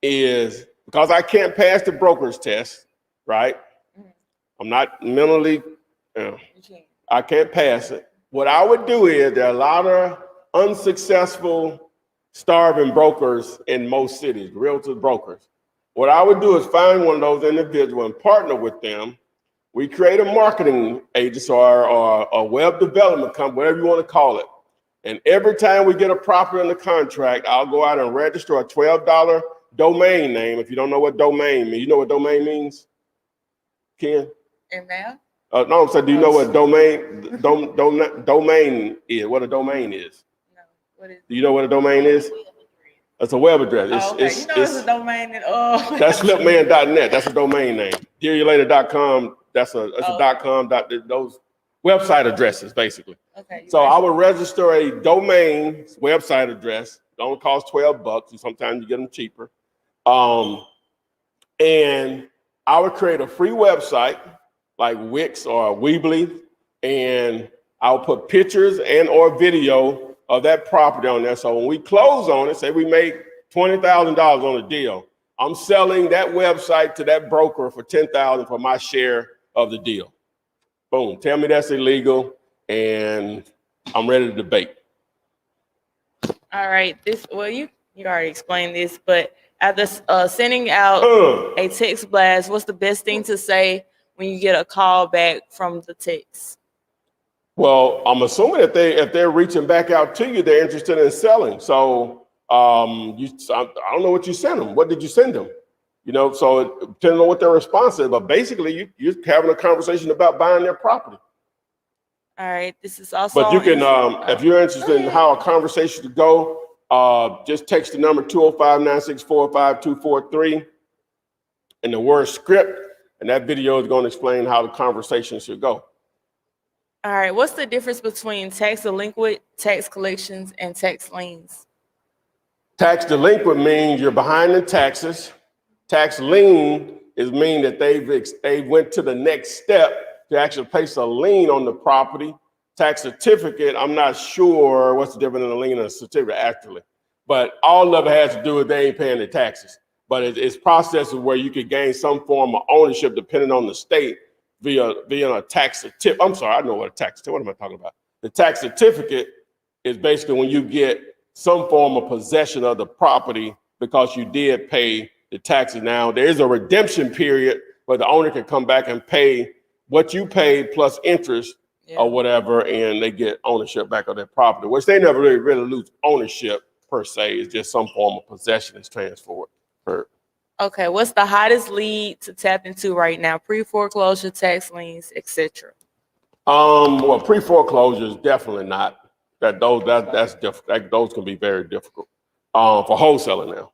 because I can't pass the broker's test, right? I'm not mentally, I can't pass it. What I would do is there are a lot of unsuccessful, starving brokers in most cities, realtor brokers. What I would do is find one of those individuals and partner with them. We create a marketing agency or a web development company, whatever you want to call it. And every time we get a property in the contract, I'll go out and register a $12 domain name. If you don't know what domain means, you know what domain means, Ken? And now? No, I'm saying, do you know what domain is? What a domain is? No. What is? Do you know what a domain is? It's a web address. It's a domain. That's flipman.net. That's a domain name. Dearyoulater.com. That's a .com. Those website addresses, basically. Okay. So I would register a domain website address. It only costs $12. Sometimes you get them cheaper. And I would create a free website like Wix or Weebly, and I'll put pictures and or video of that property on there. So when we close on it, say we make $20,000 on a deal, I'm selling that website to that broker for $10,000 for my share of the deal. Boom. Tell me that's illegal, and I'm ready to debate. All right. You already explained this, but after sending out a text blast, what's the best thing to say when you get a call back from the text? Well, I'm assuming that if they're reaching back out to you, they're interested in selling. So I don't know what you sent them. What did you send them? You know, so it depends on what their response is. But basically, you're having a conversation about buying their property. All right. This is also. But you can, if you're interested in how a conversation should go, just text the number 205-964-5243 and the word script, and that video is going to explain how the conversation should go. All right. What's the difference between tax delinquent, tax collections, and tax liens? Tax delinquent means you're behind in taxes. Tax lien is mean that they went to the next step to actually place a lien on the property. Tax certificate, I'm not sure what's the difference in a lien and a certificate actually, but all of it has to do with they ain't paying the taxes. But it's processes where you could gain some form of ownership depending on the state via a tax certificate. I'm sorry, I know what a tax certificate, what am I talking about? The tax certificate is basically when you get some form of possession of the property because you did pay the taxes. Now, there is a redemption period where the owner can come back and pay what you paid plus interest or whatever, and they get ownership back of their property, which they never really lose ownership per se. It's just some form of possession is transferred. Okay, what's the hottest lead to tap into right now? Pre-foreclosure, tax liens, etc. Well, pre-foreclosure is definitely not. That's difficult. Those can be very difficult for wholesaling now.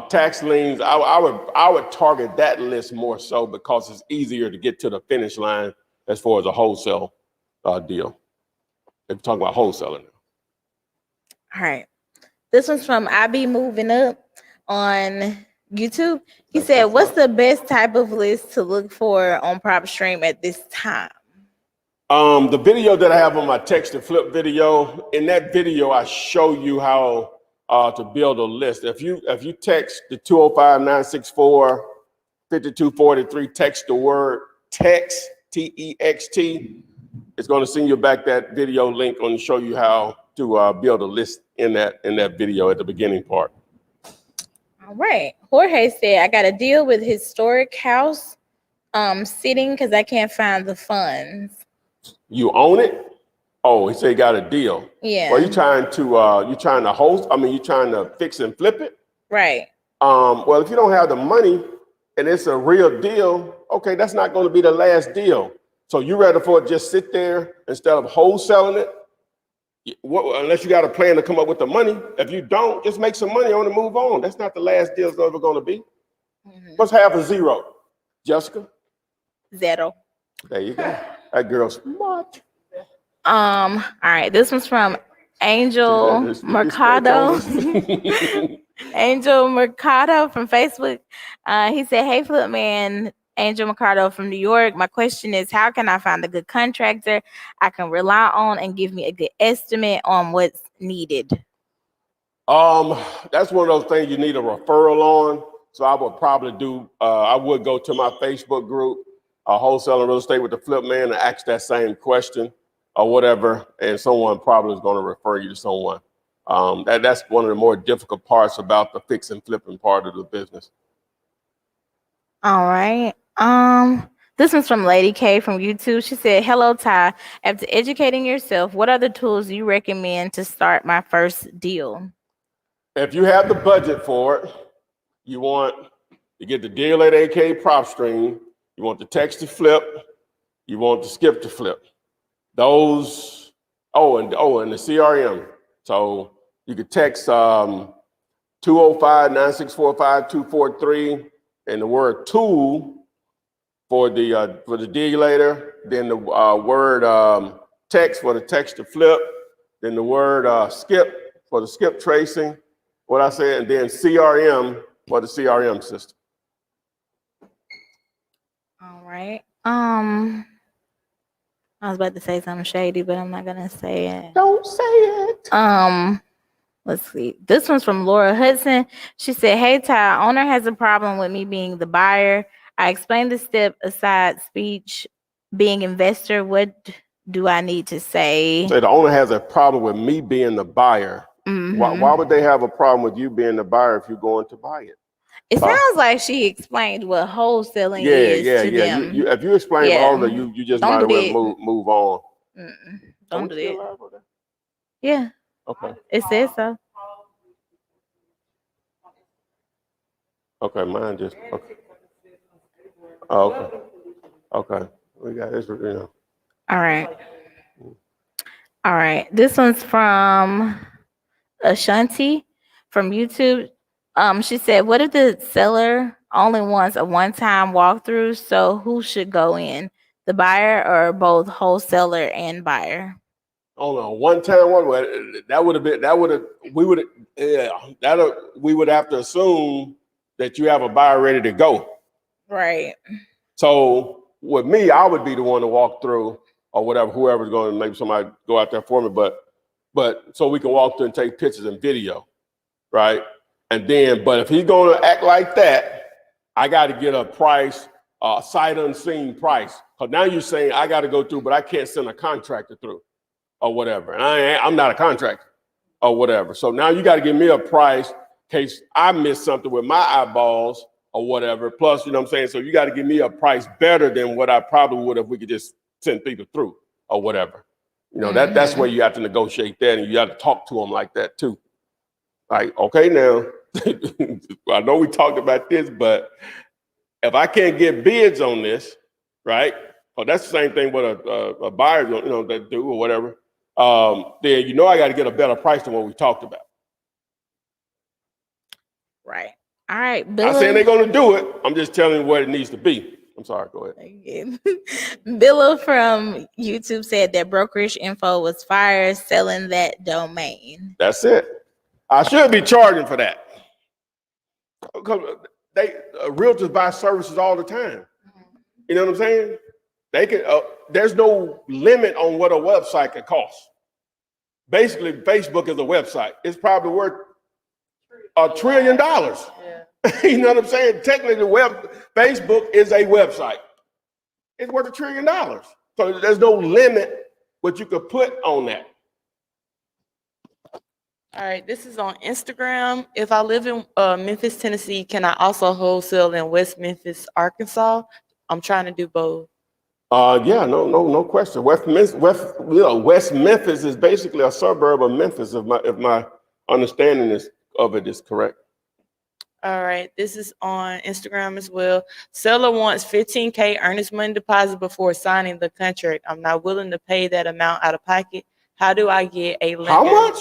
Tax liens, I would target that list more so because it's easier to get to the finish line as far as a wholesale deal. If you're talking about wholesaling now. All right. This one's from I Be Moving Up on YouTube. He said, what's the best type of list to look for on PropStream at this time? The video that I have on my text to flip video, in that video, I show you how to build a list. If you text the 205-964-5243, text the word text, T-E-X-T, it's going to send you back that video link on to show you how to build a list in that video at the beginning part. All right. Jorge said, I got a deal with historic house sitting because I can't find the funds. You own it? Oh, he said he got a deal. Yeah. Well, you trying to host? I mean, you trying to fix and flip it? Right. Well, if you don't have the money and it's a real deal, okay, that's not going to be the last deal. So you rather for it just sit there instead of wholesaling it? Unless you got a plan to come up with the money. If you don't, just make some money on and move on. That's not the last deal it's ever going to be. Mm-hmm. What's half a zero? Jessica? Zero. There you go. That girl's smart. All right. This one's from Angel Mercado. Angel Mercado from Facebook. He said, hey, Flip Man, Angel Mercado from New York. My question is, how can I find a good contractor I can rely on and give me a good estimate on what's needed? That's one of those things you need a referral on. So I would probably I would go to my Facebook group, Wholesaling Real Estate with the Flip Man, and ask that same question or whatever, and someone probably is going to refer you to someone. That's one of the more difficult parts about the fix and flipping part of the business. All right. This one's from Lady K from YouTube. She said, hello, Ty. After educating yourself, what other tools you recommend to start my first deal? If you have the budget for it, you want to get the deal at AK PropStream, you want the text to flip, you want the skip to flip. Those, and the CRM. So you could text 205-964-5243 and the word tool for the dealator, then the word text for the text to flip, then the word skip for the skip tracing, what I said, and then CRM for the CRM system. All right. I was about to say something shady, but I'm not gonna say it. Don't say it. Let's see. This one's from Laura Hudson. She said, hey, Ty, owner has a problem with me being the buyer. I explained the step aside speech, being investor. What do I need to say? So the owner has a problem with me being the buyer. Mm-hmm. Why would they have a problem with you being the buyer if you're going to buy it? It sounds like she explained what wholesaling is to them. If you explain wholesaling, you just might as well move on. Don't do that. Yeah. Okay. It says so. Okay, mine just okay. Oh, okay. Okay. We got this, All right. All right. This one's from Ashanti from YouTube. She said, what if the seller only wants a one-time walkthrough? So who should go in? The buyer or both wholesaler and buyer? On a one-time one, we would have to assume that you have a buyer ready to go. Right. So with me, I would be the one to walk through or whatever, whoever's going to, maybe somebody go out there for me, but so we can walk through and take pictures and video, right? And then, but if he's going to act like that, I got to get a price, sight unseen price. Because now you're saying I got to go through, but I can't send a contractor through or whatever. And I'm not a contractor or whatever. So now you got to give me a price in case I miss something with my eyeballs or whatever. Plus, you know what I'm saying? So you got to give me a price better than what I probably would if we could just send people through or whatever. You know, that's where you have to negotiate that, and you have to talk to them like that too. Like, okay, now, I know we talked about this, but if I can't get bids on this, right? Oh, that's the same thing with a buyer, you know, that do or whatever. Then you know I got to get a better price than what we talked about. Right. All right. I'm saying they're going to do it. I'm just telling you what it needs to be. I'm sorry. Go ahead. Billa from YouTube said that Brokerage info was fired selling that domain. That's it. I should be charging for that. Realtors buy services all the time. You know what I'm saying? They can. There's no limit on what a website can cost. Basically, Facebook is a website. It's probably worth $1 trillion. Yeah. You know what I'm saying? Technically, Facebook is a website. It's worth $1 trillion. So there's no limit what you could put on that. All right, this is on Instagram. If I live in Memphis, Tennessee, can I also wholesale in West Memphis, Arkansas? I'm trying to do both. Yeah, no question. West Memphis is basically a suburb of Memphis, if my understanding of it is correct. All right, this is on Instagram as well. Seller wants $15K earnest money deposit before signing the contract. I'm not willing to pay that amount out of pocket. How do I get a lender? How much?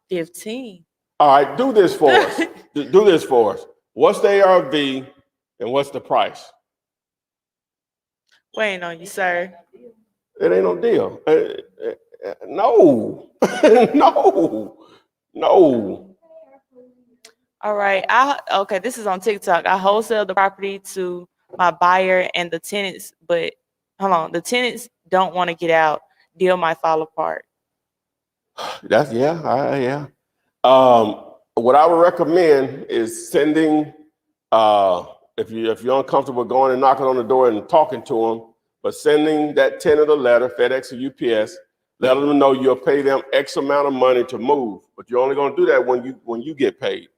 15. All right, do this for us. Do this for us. What's the ARV and what's the price? Waiting on you, sir. It ain't no deal. No, no. All right. Okay, this is on TikTok. I wholesale the property to my buyer and the tenants, but hold on, the tenants don't want to get out. Deal might fall apart. That's yeah. What I would recommend is sending. If you're uncomfortable going and knocking on the door and talking to them, but sending that tenant a letter, FedEx or UPS, let them know you'll pay them X amount of money to move, but you're only going to do that when you get paid.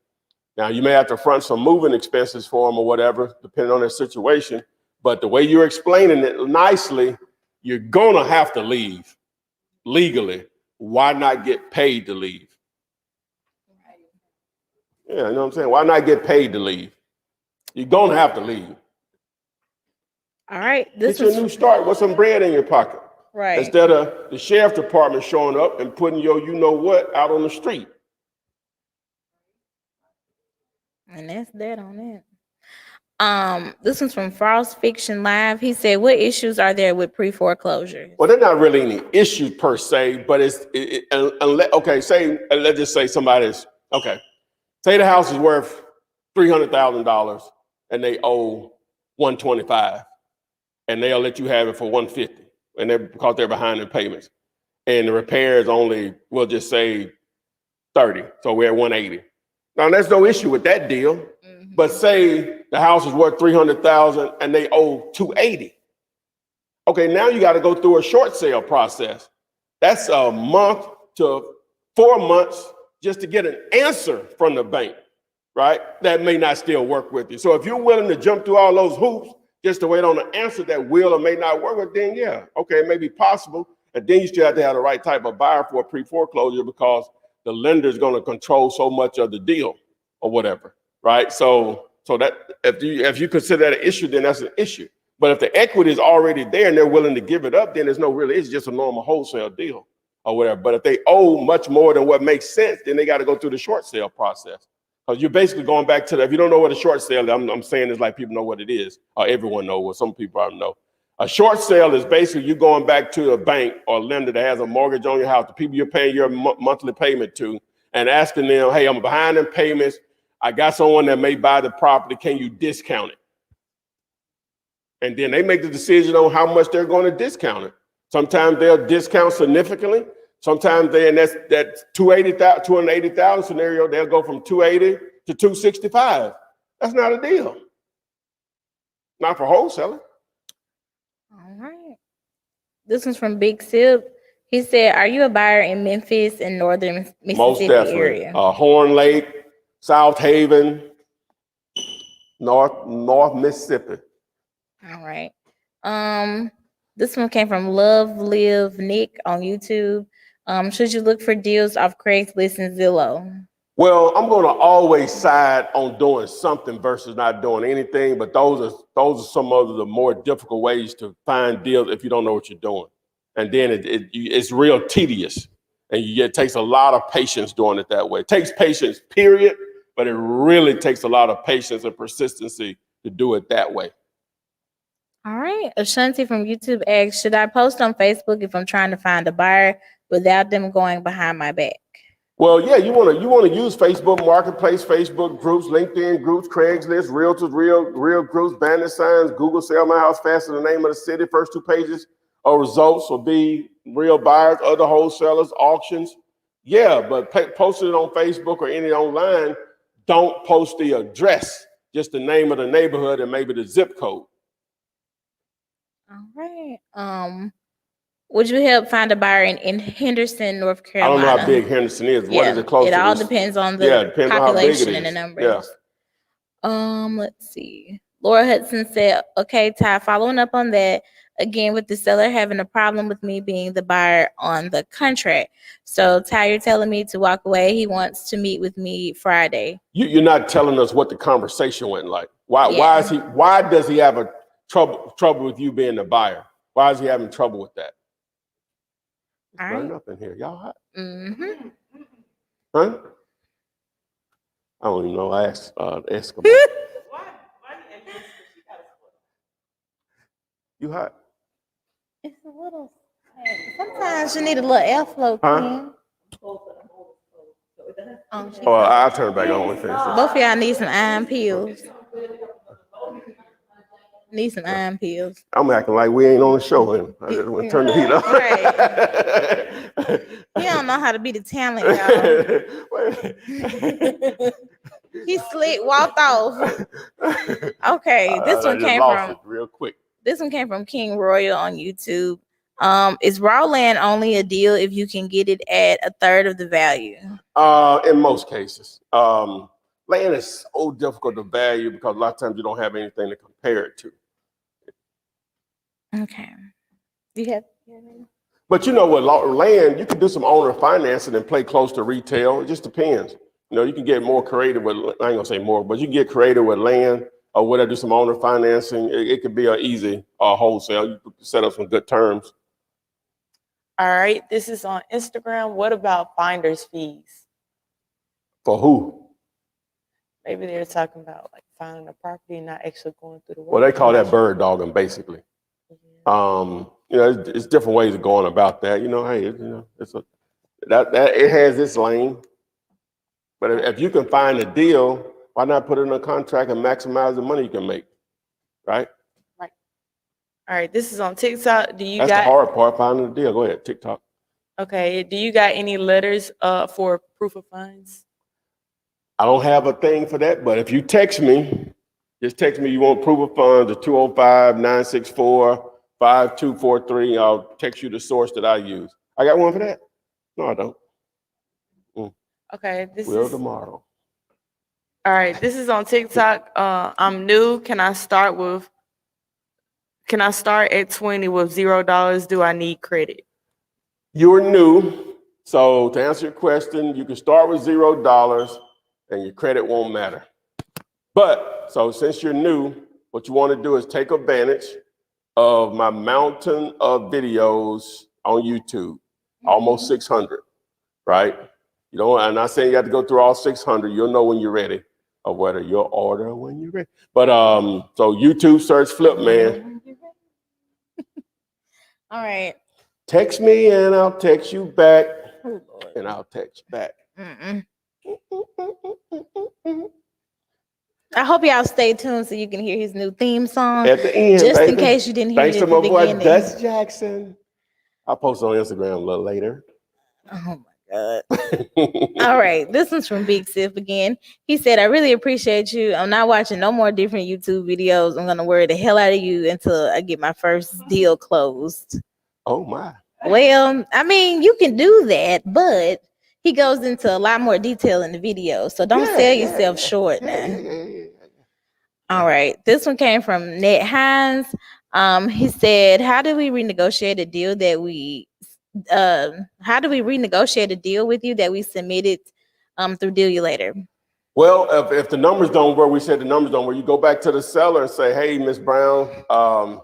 Now you may have to front some moving expenses for them or whatever, depending on their situation. But the way you're explaining it nicely, you're gonna have to leave legally. Why not get paid to leave? Yeah, you know what I'm saying? Why not get paid to leave? You're gonna have to leave. All right. Get your new start with some bread in your pocket. Right. Instead of the sheriff department showing up and putting your you know what out on the street. And that's that on that. This one's from Frost Fiction Live. He said, what issues are there with pre-foreclosure? Well, they're not really any issues per se, but okay, let's just say somebody's, okay, say the house is worth $300,000 and they owe $125,000 and they'll let you have it for $150,000 and because they're behind in payments. And the repairs only, we'll just say $30,000, so we're at $180,000. Now, there's no issue with that deal, but say the house is worth $300,000 and they owe $280,000. Okay, now you got to go through a short sale process. That's a month to 4 months just to get an answer from the bank, right? That may not still work with you. So if you're willing to jump through all those hoops just to wait on an answer that will or may not work with, then yeah, okay, it may be possible. And then you still have to have the right type of buyer for a pre-foreclosure because the lender is going to control so much of the deal or whatever, right? So that if you consider that an issue, then that's an issue. But if the equity is already there and they're willing to give it up, then there's no really, it's just a normal wholesale deal or whatever. But if they owe much more than what makes sense, then they got to go through the short sale process. Because you're basically going back to if you don't know what a short sale is, I'm saying it's like people know what it is, or everyone knows what some people already know. A short sale is basically you going back to a bank or a lender that has a mortgage on your house, the people you're paying your monthly payment to, and asking them, hey, I'm behind in payments. I got someone that may buy the property. Can you discount it? And then they make the decision on how much they're going to discount it. Sometimes they'll discount significantly. Sometimes they, and that's 280,000 scenario, they'll go from 280 to 265. That's not a deal. Not for wholesaling. All right. This one's from Big Sip. He said, "Are you a buyer in Memphis and northern Mississippi Most definitely. area?" Horn Lake, South Haven, North Mississippi. All right. This one came from Love Live Nick on YouTube. Should you look for deals off Craigslist and Zillow? Well, I'm going to always side on doing something versus not doing anything, but those are some of the more difficult ways to find deals if you don't know what you're doing. And then it's real tedious, and it takes a lot of patience doing it that way. It takes patience, period, but it really takes a lot of patience and persistency to do it that way. All right. Ashanti from YouTube asks, should I post on Facebook if I'm trying to find a buyer without them going behind my back? Well, yeah, you want to use Facebook Marketplace, Facebook groups, LinkedIn groups, Craigslist, Realtors, real groups, banner signs, Google Sell My House Faster, the name of the city. First 2 pages of results will be real buyers, other wholesalers, auctions. Yeah, but posting it on Facebook or any online, don't post the address, just the name of the neighborhood and maybe the zip code. All right. Would you help find a buyer in Henderson, North I Carolina? don't know how big Henderson is. What is it close to? It all depends on the depends on how big it population and the is. numbers. Let's see. Laura Hudson said, "Okay, Ty, following up on that, again with the seller having a problem with me being the buyer on the contract. So Ty, you're telling me to walk away. He wants to meet with me Friday." You're not telling us what the conversation went like. Why Yeah. why does he have a trouble with you being the buyer? Why is he having trouble with that? It's All burning right. up in here. Y'all hot? Mm-hmm. Huh? I don't even know. I asked Escobar. You hot? It's a little. Sometimes you need a little airflow, Huh? Ken. Oh, I'll turn it back on with this. Both of y'all need some iron pills. Need some iron pills. I'm acting like we ain't on the show, and I just want to turn the heat up. Right. He don't know how to be the talent, y'all. He slick, walked off. Okay, this one came from real quick. This one came from King Royal on YouTube. Is raw land only a deal if you can get it at a third of the value? In most cases, land is so difficult to value because a lot of times you don't have anything to compare it to. Okay. You have. But you know what, land, you can do some owner financing and play close to retail. It just depends. You know, you can get more creative with, I ain't gonna say more, but you can get creative with land or whether do some owner financing. It could be an easy wholesale. You can set up some good terms. All right, this is on Instagram. What about finder's fees? For who? Maybe they're talking about like finding a property and not actually going through the work. Well, they call that bird dogging, basically. You know, it's different ways of going about that. You know, hey, you know, that it has its lane. But if you can find a deal, why not put it in a contract and maximize the money you can make, right? Right. All right, this is on TikTok. That's the hard part, finding a deal. Go ahead, TikTok. Okay, do you got any letters for proof of funds? I don't have a thing for that, but if you text me, just text me you want proof of funds to 205-964-5243. I'll text you the source that I use. I got one for that? No, I don't. Okay, this Will is tomorrow. all right. This is on TikTok. I'm new. Can I start at 20 with $0? Do I need credit? You're new, so to answer your question, you can start with $0 and your credit won't matter. But, so since you're new, what you want to do is take advantage of my mountain of videos on YouTube, almost 600, right? You don't, I'm not saying you have to go through all 600. You'll know when you're ready, or whether you'll order when you're ready. But so YouTube search Flipman. All right. Text me and I'll text you back, and I'll text back. Mm-mm. I hope y'all stay tuned so you can hear his new theme song. At the end, just baby. in case you didn't hear Thanks it to at the my boy beginning. Dust Jackson. I'll post it on Instagram a little later. Oh my God. All right. This one's from Big Sif again. He said, I really appreciate you. I'm not watching no more different YouTube videos. I'm going to worry the hell out of you until I get my first deal closed. Oh my. Well, I mean, you can do that, but he goes into a lot more detail in the video. So don't sell yourself short now. All right. This one came from Ned Hines. He said, how do we renegotiate a deal with you that we submitted through Deal You Later? Well, if the numbers don't work, we said the numbers don't work, you go back to the seller and say, hey, Miss Brown, I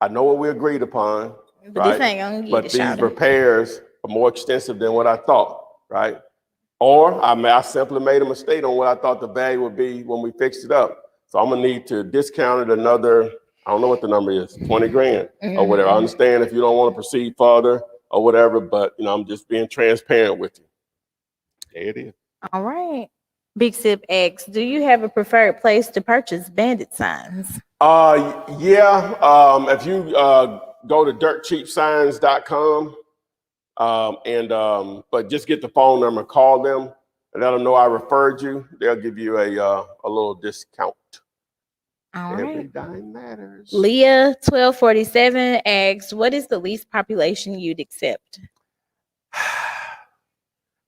know what we agreed upon, But right? this ain't gonna get But it, these shawty. repairs are more extensive than what I thought, right? Or I simply made a mistake on what I thought the value would be when we fixed it up. So I'm gonna need to discount it another, I don't know what the number is, 20 grand or whatever. I understand if you don't want to proceed further or whatever, but I'm just being transparent with you. There it is. All right. Big Sip X, do you have a preferred place to purchase bandit signs? Yeah. If you go to dirtcheapsigns.com but just get the phone number, call them, and let them know I referred you. They'll give you a little discount. All Every right. dime matters. Leah 1247 asks, what is the least population you'd accept?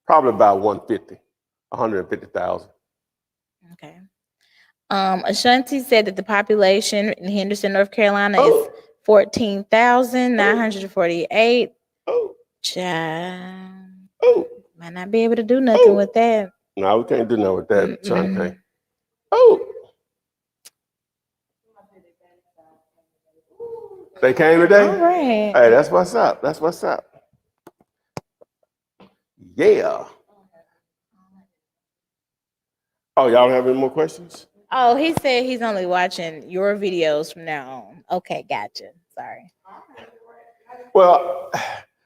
Probably about 150,000. Okay. Ashanti said that the population in Henderson, North Carolina is 14,948. Oh. Child. Oh. Might not be able to do nothing with that. No, we can't do nothing with that, Ashanti. Oh. They came today? All right. Hey, that's what's up. That's what's up. Yeah. Oh, y'all don't have any more questions? Oh, he said he's only watching your videos from now on. Okay, gotcha. Sorry. Well,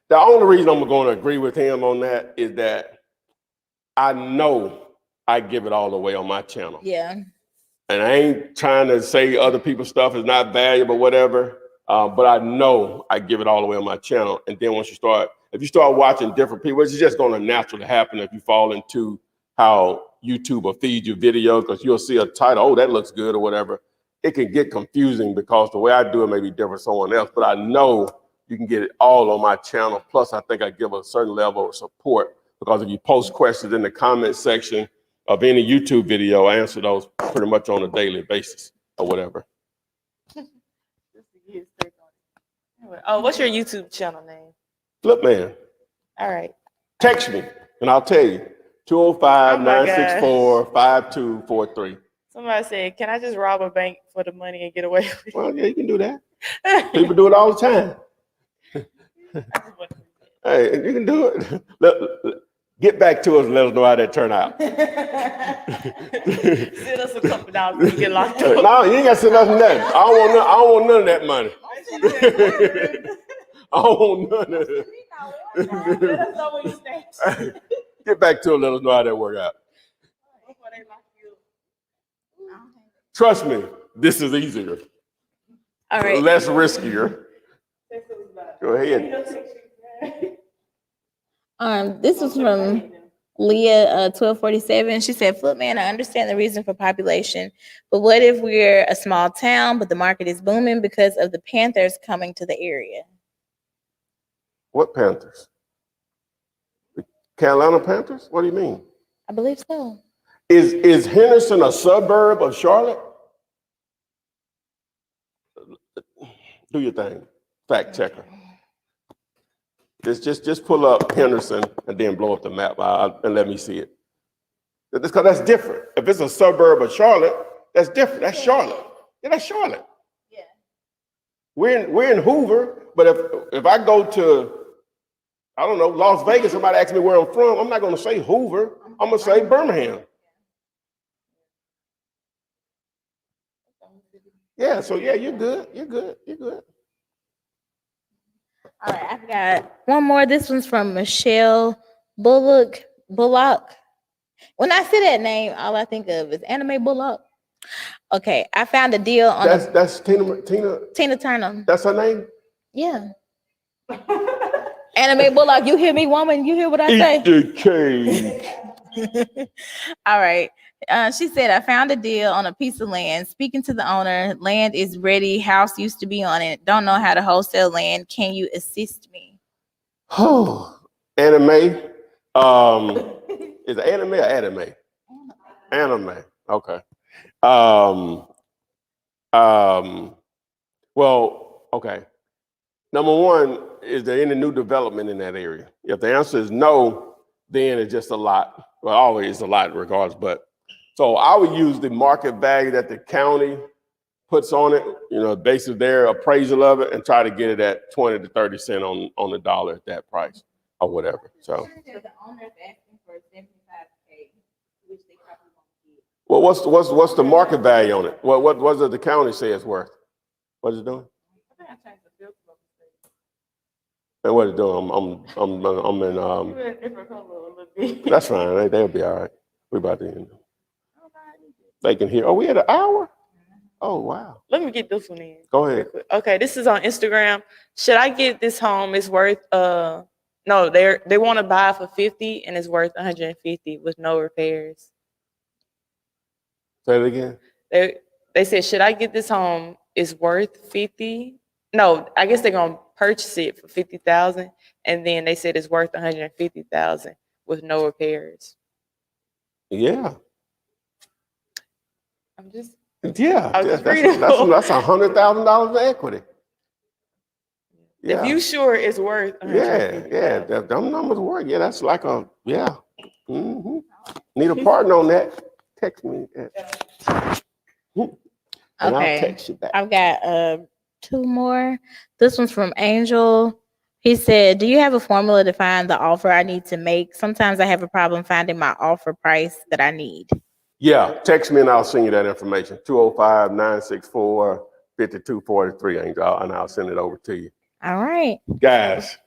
the only reason I'm going to agree with him on that is that I know I give it all away on my channel. Yeah. And I ain't trying to say other people's stuff is not valuable, whatever. But I know I give it all away on my channel. And then if you start watching different people, it's just going to naturally happen if you fall into how YouTube will feed you videos, because you'll see a title, oh, that looks good or whatever. It can get confusing because the way I do it may be different from someone else, but I know you can get it all on my channel. Plus, I think I give a certain level of support, because if you post questions in the comment section of any YouTube video, I answer those pretty much on a daily basis or whatever. Oh, what's your YouTube channel name? Flipman. All right. Text me and I'll tell you. 205-964-5243. Somebody said, can I just rob a bank for the money and get away with it? Well, yeah, you can do that. People do it all the time. Hey, you can do it. Get back to us and let us know how that turned out. Send us a couple dollars and get locked up. No, you ain't got to send us nothing. I don't want none of that money. I don't want none of it. Let us know when you stay. Get back to it, let us know how that worked out. Trust me, this is easier. All right. Less riskier. Go ahead. This was from Leah 1247. She said, Flipman, I understand the reason for population, but what if we're a small town, but the market is booming because of the Panthers coming to the area? What Panthers? The Carolina Panthers? What do you mean? I believe so. Is Henderson a suburb of Charlotte? Do your thing. Fact checker. Just pull up Henderson and then blow up the map and let me see it. Because that's different. If it's a suburb of Charlotte, that's different. That's Charlotte. Yeah, that's Charlotte. Yeah. We're in Hoover, but if I go to, I don't know, Las Vegas, somebody asks me where I'm from, I'm not going to say Hoover. I'm going to say Birmingham. Yeah, so yeah, you're good. You're good. You're good. All right, I've got one more. This one's from Michelle Bullock. When I see that name, all I think of is Anime Bullock. Okay, I found a deal on That's Tina. Tina Turner. That's her name. Yeah. Anime Bullock, you hear me, woman? You hear what I say? Eat the cake. All right. She said, I found a deal on a piece of land. Speaking to the owner, land is ready. House used to be on it. Don't know how to wholesale land. Can you assist me? Oh, anime. Is it anime or anime? Anime. Okay. Well, okay. Number one, is there any new development in that area? If the answer is no, then it's just a lot. Well, always a lot regardless, but so I would use the market value that the county puts on it, based on their appraisal of it, and try to get it at 20 to 30 cents on the dollar at that price or whatever. So. Well, what's the market value on it? What does the county say it's worth? What is it doing? And what is it doing? I'm in. That's fine. They'll be all right. We about to end. They can hear. Oh, we had an hour. Oh, wow. Let me get this one in. Go ahead. Okay, this is on Instagram. Should I get this home? It's worth no, they want to buy for 50 and it's worth 150 with no repairs. Say it again. They said, should I get this home? It's worth 50. No, I guess they're gonna purchase it for 50,000, and then they said it's worth 150,000 with no repairs. Yeah. I'm just. Yeah, that's $100,000 in equity. Yeah. If you sure it's worth. Yeah, them numbers work. Yeah, that's like Mm-hmm. Need a partner on that. Text me. And I'll text you back. I've got two more. This one's from Angel. He said, do you have a formula to find the offer I need to make? Sometimes I have a problem finding my offer price that I need. Yeah, text me and I'll send you that information. 205-964-5243, Angel, and I'll send it over to you. All right. Guys,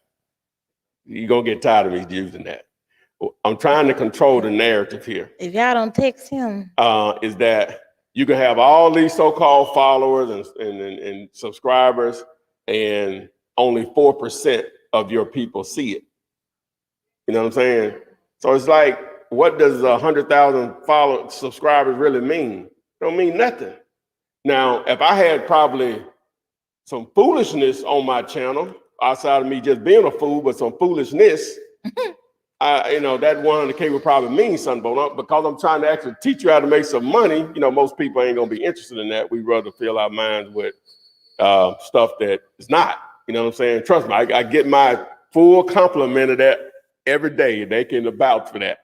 you're going to get tired of me using that. I'm trying to control the narrative here. If y'all don't text him. Is that you can have all these so-called followers and subscribers, and only 4% of your people see it. You know what I'm saying? So it's like, what does 100,000 subscribers really mean? It don't mean nothing. Now, if I had probably some foolishness on my channel, outside of me just being a fool, but some foolishness, that 100K would probably mean something, but because I'm trying to actually teach you how to make some money, most people ain't gonna be interested in that. We'd rather fill our minds with stuff that is not, you know what I'm saying? Trust me, I get my full compliment of that every day. They can vouch for that.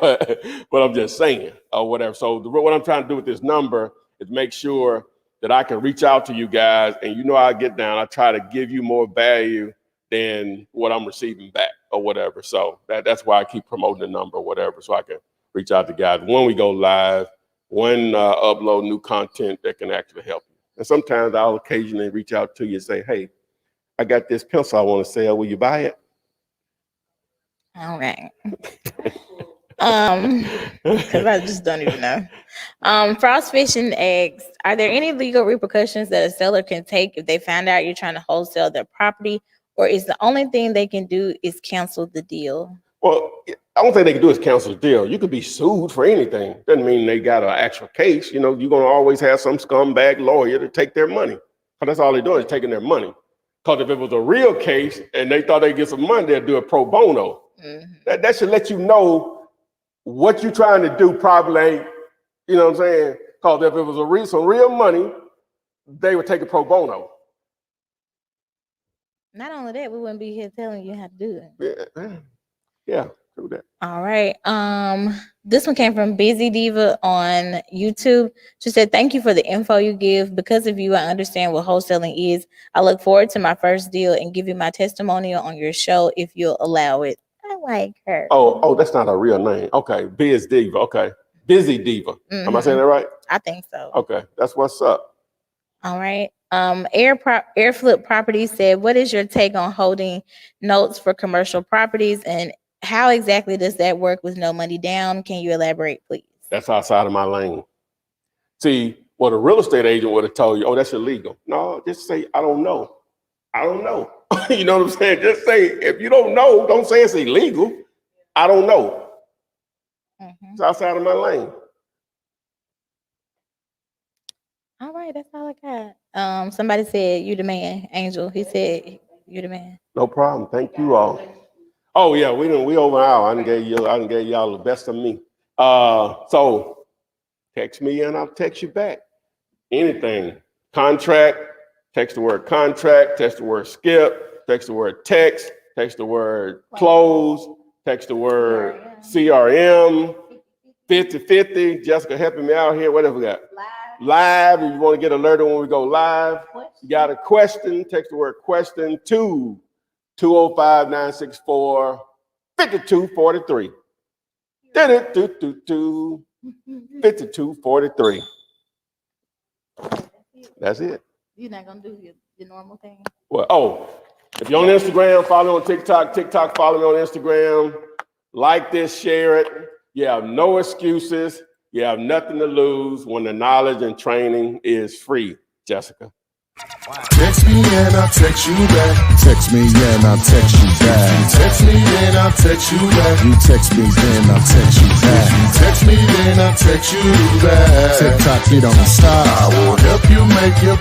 but I'm just saying, or whatever. So what I'm trying to do with this number is make sure that I can reach out to you guys, and I get down. I try to give you more value than what I'm receiving back or whatever. So that's why I keep promoting the number or whatever, so I can reach out to guys when we go live, when upload new content that can actually help you. And sometimes I'll occasionally reach out to you and say, hey, I got this pencil I want to sell. Will you buy it? All right. Because I just don't even know. Frost Fishing asks, are there any legal repercussions that a seller can take if they find out you're trying to wholesale their property, or is the only thing they can do is cancel the deal? Well, I don't think they can do is cancel the deal. You could be sued for anything. Doesn't mean they got an actual case. You're going to always have some scumbag lawyer to take their money. Because that's all they're doing is taking their money. Because if it was a real case and they thought they'd get some money, they'd do it pro bono. Mm-hmm. That should let you know what you're trying to do probably ain't, you know what I'm saying? Because if it was some real money, they would take it pro bono. Not only that, we wouldn't be here telling you how to do it. Yeah, do that. All right. This one came from Busy Diva on YouTube. She said, thank you for the info you give. Because of you, I understand what wholesaling is. I look forward to my first deal and give you my testimonial on your show if you'll allow it. I like her. Oh, that's not a real name. Okay, Biz Diva. Okay, Busy Diva. Mm-hmm. Am I saying that right? I think so. Okay, that's what's up. All right. Airflip Properties said, what is your take on holding notes for commercial properties, and how exactly does that work with no money down? Can you elaborate, please? That's outside of my lane. See, what a real estate agent would have told you, oh, that's illegal. No, just say, I don't know. I don't know. You know what I'm saying? Just say, if you don't know, don't say it's illegal. I don't know. It's outside of my lane. All right, that's all I got. Somebody said you the man, Angel. He said you the man. No problem. Thank you all. Oh yeah, we over an hour. I done gave y'all the best of me. So text me and I'll text you back. Anything. Contract, text the word contract, text the word skip, text the word text the word close, text the word CRM, 50-50. Jessica helping me out here. Whatever we got. Live, if you want to get alerted when we go live. You got a question, text the word question to 205-964-5243. Did it, 5243. That's it. You're not gonna do your normal thing. Well, if you're on Instagram, follow me on TikTok, follow me on Instagram. Like this, share it. You have no excuses. You have nothing to lose when the knowledge and training is free, Jessica. Text me and I'll text you back. Text me and I'll text you back. Text me and I'll text you back. You text me then I'll text you back. Text me then I'll text you back. TikTok, you don't stop. I will help you make your